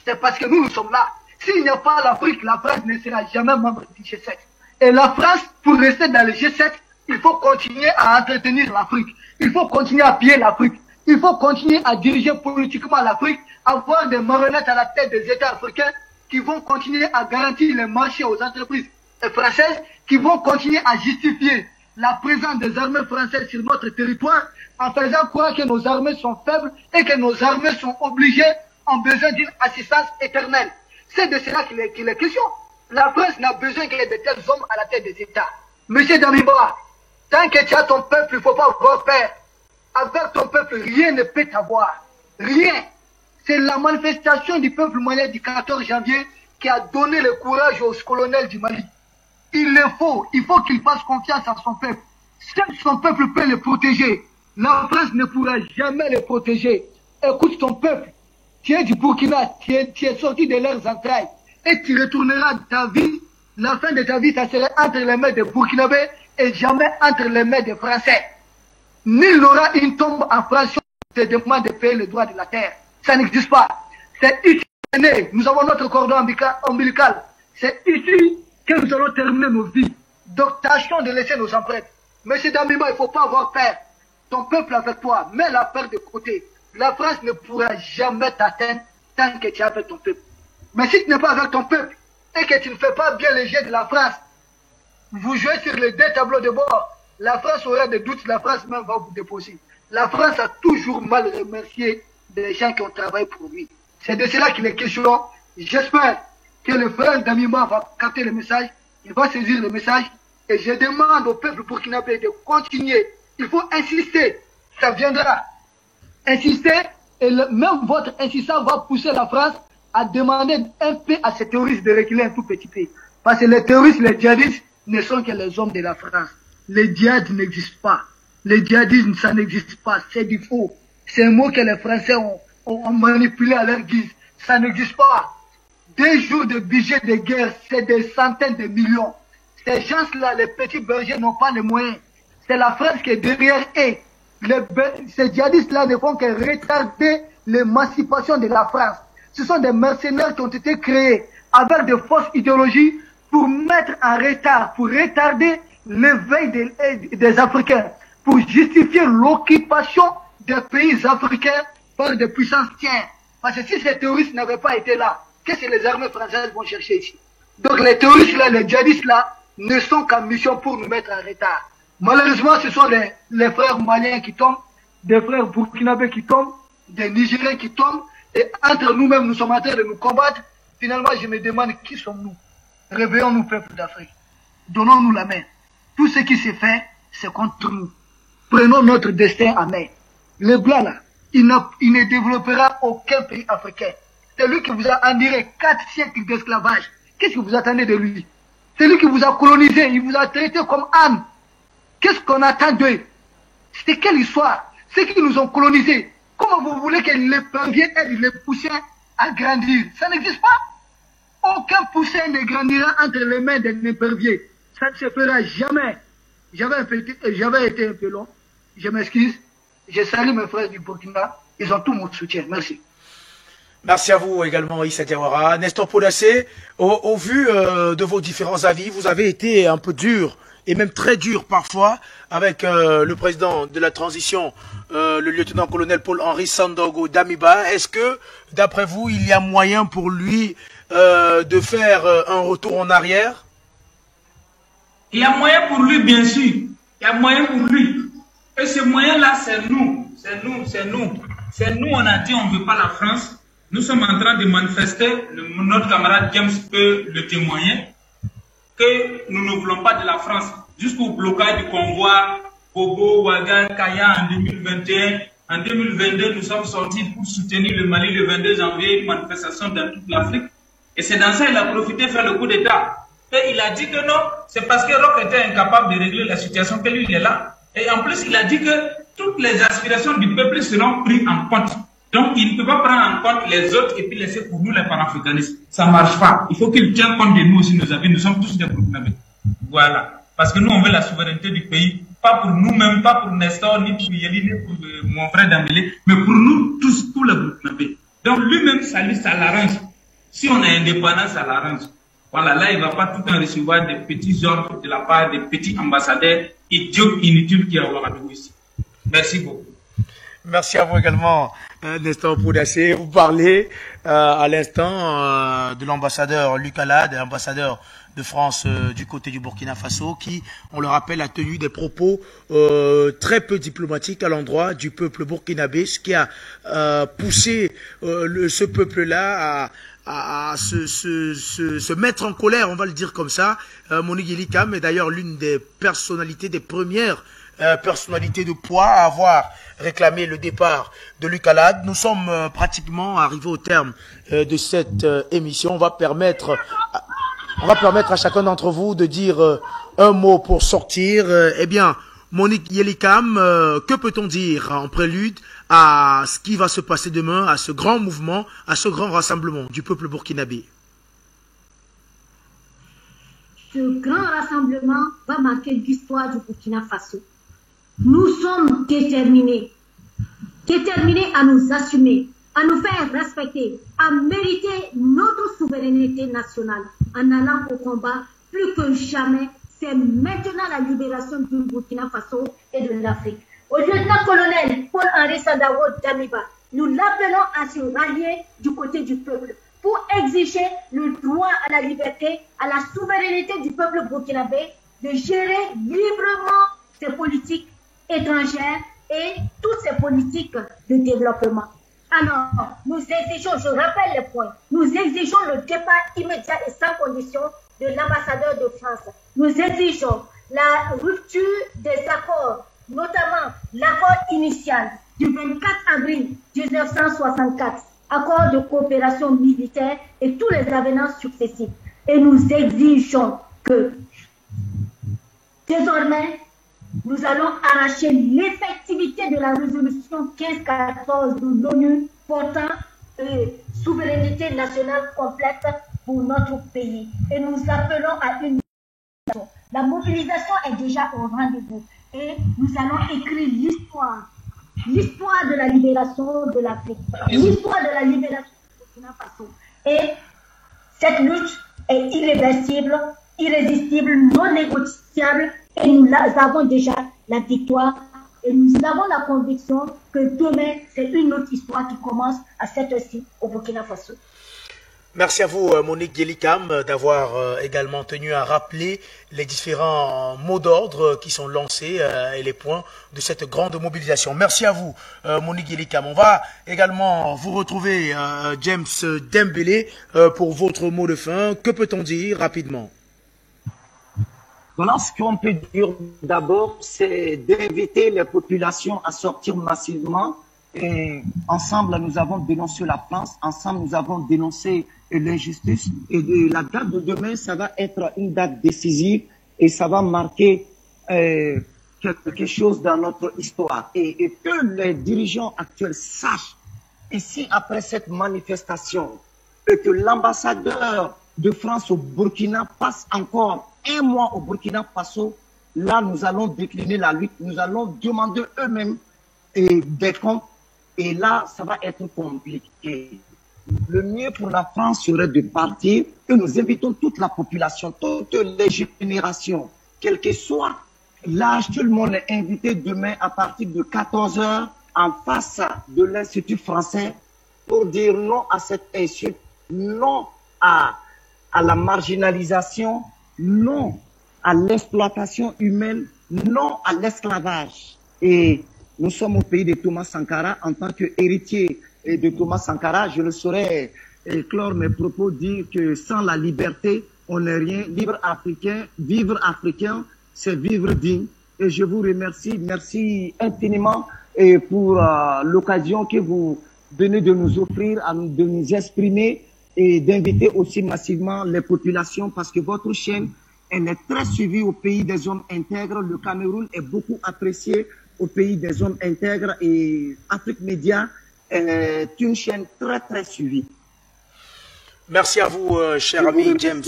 c'est parce que nous sommes là. S'il n'y a pas l'Afrique, la France ne sera jamais membre du G7. Et la France, pour rester dans le G7, il faut continuer à entretenir l'Afrique. Il faut continuer à piller l'Afrique. Il faut continuer à diriger politiquement l'Afrique, avoir des marionnettes à la tête des États africains qui vont continuer à garantir les marchés aux entreprises françaises, qui vont continuer à justifier la présence des armées françaises sur notre territoire en faisant croire que nos armées sont faibles et que nos armées sont obligées, ont besoin d'une assistance éternelle. C'est de cela qu'il est question. La France n'a besoin qu'il y ait de tels hommes à la tête des États. Monsieur Damiba, tant que tu as ton peuple, il ne faut pas avoir peur. Avec ton peuple, rien ne peut t'avoir. Rien. C'est la manifestation du peuple malien du 14 janvier qui a donné le courage aux colonels du Mali. Il faut qu'il fasse confiance à son peuple. Seul son peuple peut le protéger. La France ne pourra jamais le protéger. Écoute ton peuple. Tu es du Burkina, tu es sorti de leurs entrailles. Et tu retourneras ta vie. La fin de ta vie, ça serait entre les mains des Burkinabés et jamais entre les mains des Français. Nul n'aura une tombe en France qui te demande de payer le droit de la terre. Ça n'existe pas. C'est ici nous avons notre cordon ombilical. C'est ici que nous allons terminer nos vies. Donc tâchons de laisser nos empreintes. Monsieur Damima, il ne faut pas avoir peur. Ton peuple avec toi, mets la peur de côté. La France ne pourra jamais t'atteindre tant que tu es avec ton peuple. Mais si tu n'es pas avec ton peuple et que tu ne fais pas bien le jeu de la France, vous jouez sur les deux tableaux de bord. La France aura des doutes, la France même va vous déposer. La France a toujours mal remercié les gens qui ont travaillé pour lui. C'est de cela qu'il est question. J'espère que le frère Damima va capter le message, il va saisir le message, et je demande au peuple burkinabé de continuer. Il faut insister, ça viendra. Insister, et même votre insistance va pousser la France à demander un peu à ces terroristes de reculer un tout petit peu. Parce que les terroristes, les djihadistes, ne sont que les hommes de la France. Les djihad n'existent pas. Le djihadisme, ça n'existe pas. C'est du faux. C'est un mot que les Français ont manipulé à leur guise. Ça n'existe pas. 2 jours de budget de guerre, c'est des centaines de millions. Ces gens-là, les petits bergers, n'ont pas les moyens. C'est la France qui est derrière eux. Ces djihadistes-là ne font que retarder l'émancipation de la France. Ce sont des mercenaires qui ont été créés avec de fausses idéologies pour mettre en retard, pour retarder l'éveil des Africains, pour justifier l'occupation des pays africains par des puissances tiers. Parce que si ces terroristes n'avaient pas été là, qu'est-ce que les armées françaises vont chercher ici? Donc les terroristes-là, les djihadistes-là, ne sont qu'en mission pour nous mettre en retard. Malheureusement, ce sont les frères maliens qui tombent, des frères burkinabés qui tombent, des Nigériens qui tombent, et entre nous-mêmes, nous sommes en train de nous combattre. Finalement, je me demande qui sommes-nous? Réveillons-nous, peuple d'Afrique. Donnons-nous la main. Tout ce qui s'est fait, c'est contre nous. Prenons notre destin en main. Le blanc, là, il ne développera aucun pays africain. C'est lui qui vous a enduré 4 siècles d'esclavage. Qu'est-ce que vous attendez de lui? C'est lui qui vous a colonisé, il vous a traité comme âne. Qu'est-ce qu'on attend d'eux? C'était quelle histoire? Ceux qui nous ont colonisés, comment vous voulez que les perviers aident les poussins à grandir? Ça n'existe pas. Aucun poussin ne grandira entre les mains d'un épervier. Ça ne se fera jamais. J'avais été un peu long. Je m'excuse. Je salue mes frères du Burkina. Ils ont tout mon soutien. Merci. Merci à vous également, Issa Diawara. Nestor Podacé, au vu de vos différents avis, vous avez été un peu dur, et même très dur parfois, avec le président de la transition, le lieutenant-colonel Paul-Henri Sandaogo Damiba. Est-ce que, d'après vous, il y a moyen pour lui de faire un retour en arrière? Il y a moyen pour lui, bien sûr. Il y a moyen pour lui. Et ce moyen-là, c'est nous. C'est nous, c'est nous. C'est nous, on a dit, on ne veut pas la France. Nous sommes en train de manifester, notre camarade James peut le témoigner, que nous ne voulons pas de la France. Jusqu'au blocage du convoi Bobo, Ouagan, Kaya en 2021. En 2022, nous sommes sortis pour soutenir le Mali le 22 janvier, une manifestation dans toute l'Afrique. Et c'est dans ça qu'il a profité de faire le coup d'État. Et il a dit que non, c'est parce que Roch était incapable de régler la situation que lui, il est là. Et en plus, il a dit que toutes les aspirations du peuple seront prises en compte. Donc, il ne peut pas prendre en compte les autres et puis laisser pour nous les panafricanistes. Ça ne marche pas. Il faut qu'il tienne compte de nous aussi, nos amis. Nous sommes tous des Burkinabés. Voilà. Parce que nous, on veut la souveraineté du pays. pas pour nous-mêmes, pas pour Nestor, ni pour Yeli, ni pour mon frère Dambélé, mais pour nous tous, tous les Burkinabés. Donc lui-même, ça l'arrange. Si on est indépendant, ça l'arrange. Voilà, là, il ne va pas tout le temps recevoir des petits ordres de la part des petits ambassadeurs idiots, inutiles qui ont ici. Merci beaucoup. Merci à vous également, Nestor Poudassé. Vous parlez à l'instant de l'ambassadeur Luc Alade, ambassadeur de France du côté du Burkina Faso, qui, on le rappelle, a tenu des propos très peu diplomatiques à l'endroit du peuple burkinabé, ce qui a poussé ce peuple-là à se mettre en colère, on va le dire comme ça. Monique Yelikam est d'ailleurs l'une des personnalités, des premières personnalités de poids à avoir réclamé le départ de Luc Alade. Nous sommes pratiquement arrivés au terme de cette émission. On va permettre à chacun d'entre vous de dire un mot pour sortir. Eh bien, Monique Yelikam, que peut-on dire en prélude à ce qui va se passer demain, à ce grand mouvement, à ce grand rassemblement du peuple burkinabé? Ce grand rassemblement va marquer l'histoire du Burkina Faso. Nous sommes déterminés à nous assumer, à nous faire respecter, à mériter notre souveraineté nationale en allant au combat plus que jamais. C'est maintenant la libération du Burkina Faso et de l'Afrique. Au lieutenant-colonel Paul-Henri Sandaogo Damiba, nous l'appelons à se rallier du côté du peuple pour exiger le droit à la liberté, à la souveraineté du peuple burkinabé, de gérer librement ses politiques étrangères et toutes ses politiques de développement. Alors, nous exigeons, je rappelle les points, nous exigeons le départ immédiat et sans condition de l'ambassadeur de France. Nous exigeons la rupture des accords, notamment l'accord initial du 24 avril 1964, accord de coopération militaire et tous les avenants successifs. Et nous exigeons que désormais, nous allons arracher l'effectivité de la résolution 1514 de l'ONU portant souveraineté nationale complète pour notre pays. Et nous appelons à une mobilisation. La mobilisation est déjà au rendez-vous. Et nous allons écrire l'histoire de la libération de l'Afrique, l'histoire de la libération du Burkina Faso. Et cette lutte est irréversible, irrésistible, non négociable. Et nous avons déjà la victoire et nous avons la conviction que demain, c'est une autre histoire qui commence à cette heure-ci au Burkina Faso. Merci à vous, Monique Yelikam, d'avoir également tenu à rappeler les différents mots d'ordre qui sont lancés et les points de cette grande mobilisation. Merci à vous, Monique Yelikam. On va également vous retrouver, James Dembélé, pour votre mot de fin. Que peut-on dire rapidement? Voilà, ce qu'on peut dire d'abord, c'est d'inviter les populations à sortir massivement. Et ensemble, nous avons dénoncé la France. Ensemble, nous avons dénoncé l'injustice. Et la date de demain, ça va être une date décisive et ça va marquer quelque chose dans notre histoire. Et que les dirigeants actuels sachent, ici, après cette manifestation, que l'ambassadeur de France au Burkina passe encore un mois au Burkina Faso. Là, nous allons décliner la lutte. Nous allons demander eux-mêmes des comptes. Et là, ça va être compliqué. Le mieux pour la France serait de partir et nous invitons toute la population, toutes les générations, quel que soit l'âge, tout le monde est invité demain à partir de 14 h en face de l'Institut français pour dire non à cette insulte, non à la marginalisation, non à l'exploitation humaine, non à l'esclavage. Et nous sommes au pays de Thomas Sankara. En tant qu'héritier de Thomas Sankara, je ne saurais clore mes propos, dire que sans la liberté, on n'est rien. Vivre africain, c'est vivre digne. Et je vous remercie, merci infiniment pour l'occasion que vous venez de nous offrir, de nous exprimer et d'inviter aussi massivement les populations parce que votre chaîne, elle est très suivie au pays des hommes intègres. Le Cameroun est beaucoup apprécié au pays des hommes intègres et Afrique Média est une chaîne très très suivie. Merci à vous, cher ami James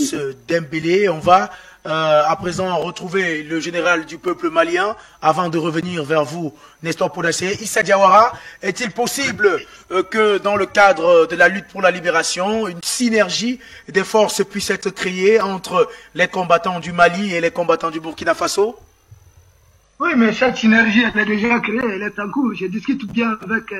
Dembélé. On va à présent retrouver le général du peuple malien avant de revenir vers vous, Nestor Podassé. Issa Diawara, est-il possible que dans le cadre de la lutte pour la libération, une synergie des forces puisse être créée entre les combattants du Mali et les combattants du Burkina Faso? Oui, mais cette synergie, elle est déjà créée, elle est en cours. Je discute bien avec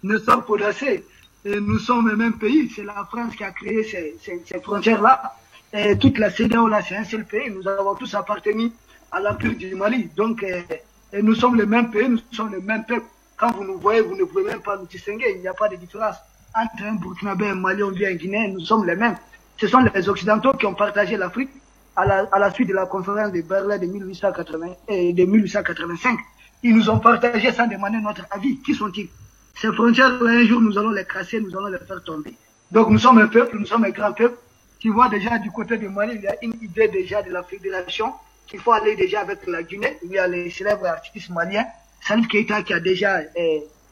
Nestor Podassé. Et nous sommes le même pays. C'est la France qui a créé ces frontières-là. Et toute la CEDEAO, là, c'est un seul pays. Nous avons tous appartenu à l'Empire du Mali. Donc, et nous sommes le même pays, nous sommes le même peuple. Quand vous nous voyez, vous ne pouvez même pas nous distinguer. Il n'y a pas de différence entre un Burkinabé, un Malien ou bien un Guinéen. Nous sommes les mêmes. Ce sont les Occidentaux qui ont partagé l'Afrique à la suite de la conférence de Berlin de 1885. Ils nous ont partagé sans demander notre avis. Qui sont-ils? Ces frontières-là, un jour, nous allons les casser, nous allons les faire tomber. Donc, nous sommes un peuple, nous sommes un grand peuple. Tu vois déjà du côté du Mali, il y a une idée déjà de la fédération qu'il faut aller déjà avec la Guinée. Il y a les célèbres artistes maliens, Salif Keïta qui a déjà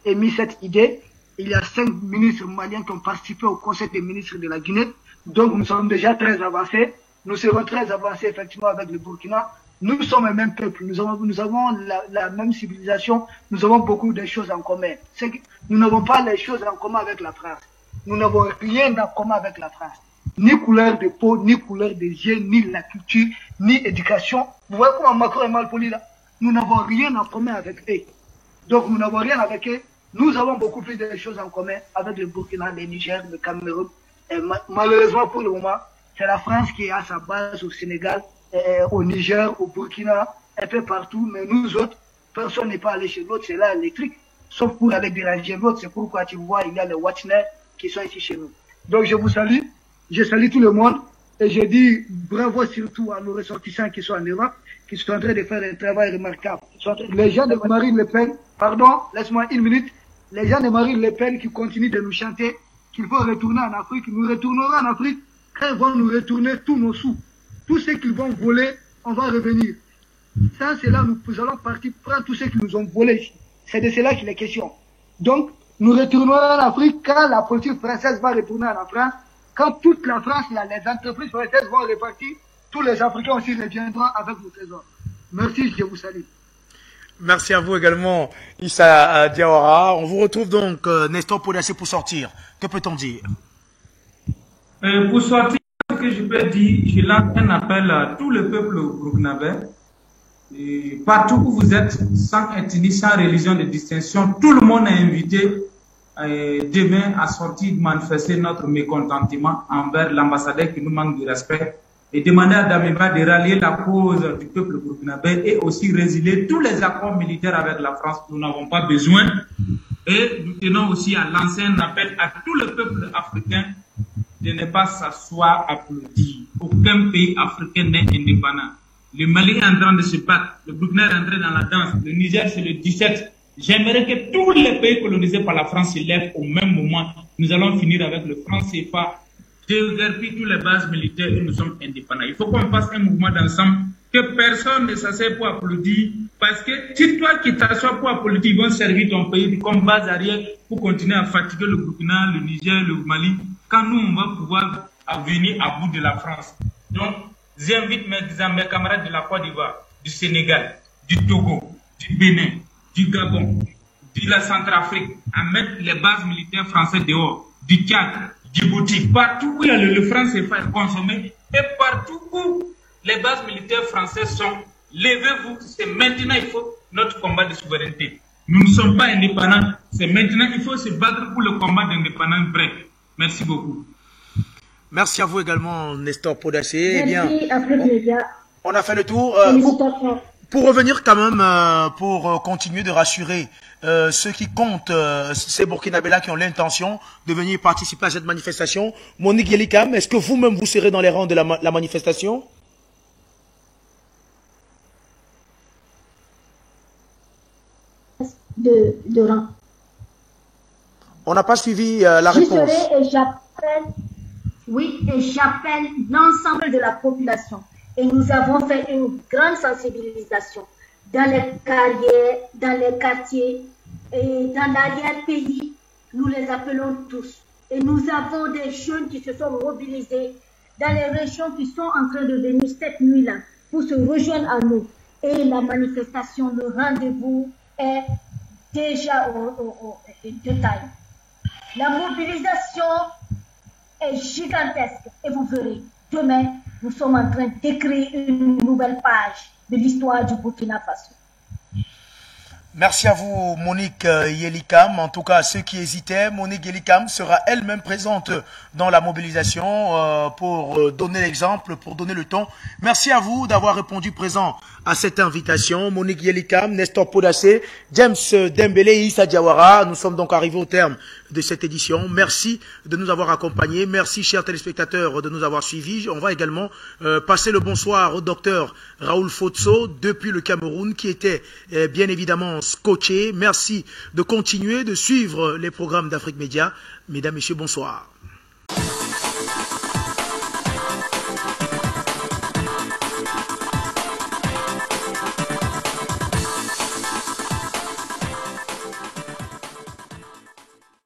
émis cette idée. Il y a 5 ministres maliens qui ont participé au conseil des ministres de la Guinée. Donc nous sommes déjà très avancés. Nous serons très avancés effectivement avec le Burkina. Nous sommes le même peuple, nous avons la même civilisation, nous avons beaucoup de choses en commun. Nous n'avons pas les choses en commun avec la France. Nous n'avons rien en commun avec la France. Ni couleur de peau, ni couleur des yeux, ni la culture, ni éducation. Vous voyez comment Macron est mal poli là? Nous n'avons rien en commun avec eux. Donc nous n'avons rien avec eux. Nous avons beaucoup plus de choses en commun avec le Burkina, le Niger, le Cameroun. Et malheureusement pour le moment, c'est la France qui a sa base au Sénégal, au Niger, au Burkina, un peu partout. Mais nous autres, personne n'est pas allé chez l'autre, c'est là électrique. Sauf pour aller déranger l'autre. C'est pourquoi tu vois, il y a les Watchners qui sont ici chez nous. Donc je vous salue. Je salue tout le monde et je dis bravo surtout à nos ressortissants qui sont en Europe, qui sont en train de faire un travail remarquable. Les gens de Marine Le Pen, pardon, laisse-moi une minute, les gens de Marine Le Pen qui continuent de nous chanter qu'il faut retourner en Afrique, nous retournerons en Afrique quand ils vont nous retourner tous nos sous. Tout ce qu'ils vont voler, on va revenir. Ça, c'est là, nous allons partir prendre tout ce qu'ils nous ont volé. C'est de cela qu'il est question. Donc, nous retournerons en Afrique quand la politique française va retourner en France. Quand toute la France, là, les entreprises françaises vont repartir, tous les Africains aussi reviendront avec le trésor. Merci, je vous salue. Merci à vous également, Issa Diawara. On vous retrouve donc, Nestor Podassé, pour sortir. Que peut-on dire? Pour sortir, ce que je peux dire, je lance un appel à tout le peuple burkinabé. Partout où vous êtes, sans ethnie, sans religion de distinction, tout le monde est invité demain à sortir de manifester notre mécontentement envers l'ambassadeur qui nous manque de respect et demander à Damiba de rallier la cause du peuple burkinabé et aussi résilier tous les accords militaires avec la France. Nous n'avons pas besoin. Et nous tenons aussi à lancer un appel à tout le peuple africain de ne pas s'asseoir applaudir. Aucun pays africain n'est indépendant. Le Mali est en train de se battre, le Burkina est entré dans la danse, le Niger c'est le 17. J'aimerais que tous les pays colonisés par la France se lèvent au même moment. Nous allons finir avec le franc CFA, déguerpir toutes les bases militaires et nous sommes indépendants. Il faut qu'on fasse un mouvement d'ensemble, que personne ne s'assied pour applaudir, parce que si toi qui t'assois pour applaudir, ils vont servir ton pays comme base arrière pour continuer à fatiguer le Burkina, le Niger, le Mali, quand nous on va pouvoir venir à bout de la France. Donc, j'invite mes camarades de la Côte d'Ivoire, du Sénégal, du Togo, du Bénin, du Gabon, de la Centrafrique, à mettre les bases militaires françaises dehors, du Tchad, Djibouti, partout où il y a le franc CFA est consommé, et partout où les bases militaires françaises sont, levez-vous, c'est maintenant il faut notre combat de souveraineté. Nous ne sommes pas indépendants, c'est maintenant il faut se battre pour le combat d'indépendance vrai. Merci beaucoup. Merci à vous également, Nestor Podassé. Merci, Afrique Média. On a fait le tour. Pour revenir quand même, pour continuer de rassurer ceux qui comptent, ces Burkinabés-là qui ont l'intention de venir participer à cette manifestation. Monique Yelikam, est-ce que vous-même vous serez dans les rangs de la manifestation? De rang. On n'a pas suivi la réponse. J'y serai et j'appelle, oui, et j'appelle l'ensemble de la population. Et nous avons fait une grande sensibilisation dans les carrières, dans les quartiers et dans l'arrière-pays. Nous les appelons tous. Et nous avons des jeunes qui se sont mobilisés dans les régions qui sont en train de venir cette nuit-là pour se rejoindre à nous. Et la manifestation, le rendez-vous est déjà de taille. La mobilisation est gigantesque et vous verrez, demain, nous sommes en train d'écrire une nouvelle page de l'histoire du Burkina Faso. Merci à vous, Monique Yelikam. En tout cas, à ceux qui hésitaient, Monique Yelikam sera elle-même présente dans la mobilisation pour donner l'exemple, pour donner le ton. Merci à vous d'avoir répondu présent à cette invitation. Monique Yelikam, Nestor Podassé, James Dembélé et Issa Diawara. Nous sommes donc arrivés au terme de cette édition. Merci de nous avoir accompagnés. Merci, chers téléspectateurs, de nous avoir suivis. On va également passer le bonsoir au docteur Raoul Fotso depuis le Cameroun qui était bien évidemment scotché. Merci de continuer de suivre les programmes d'Afrique Média. Mesdames, Messieurs, bonsoir.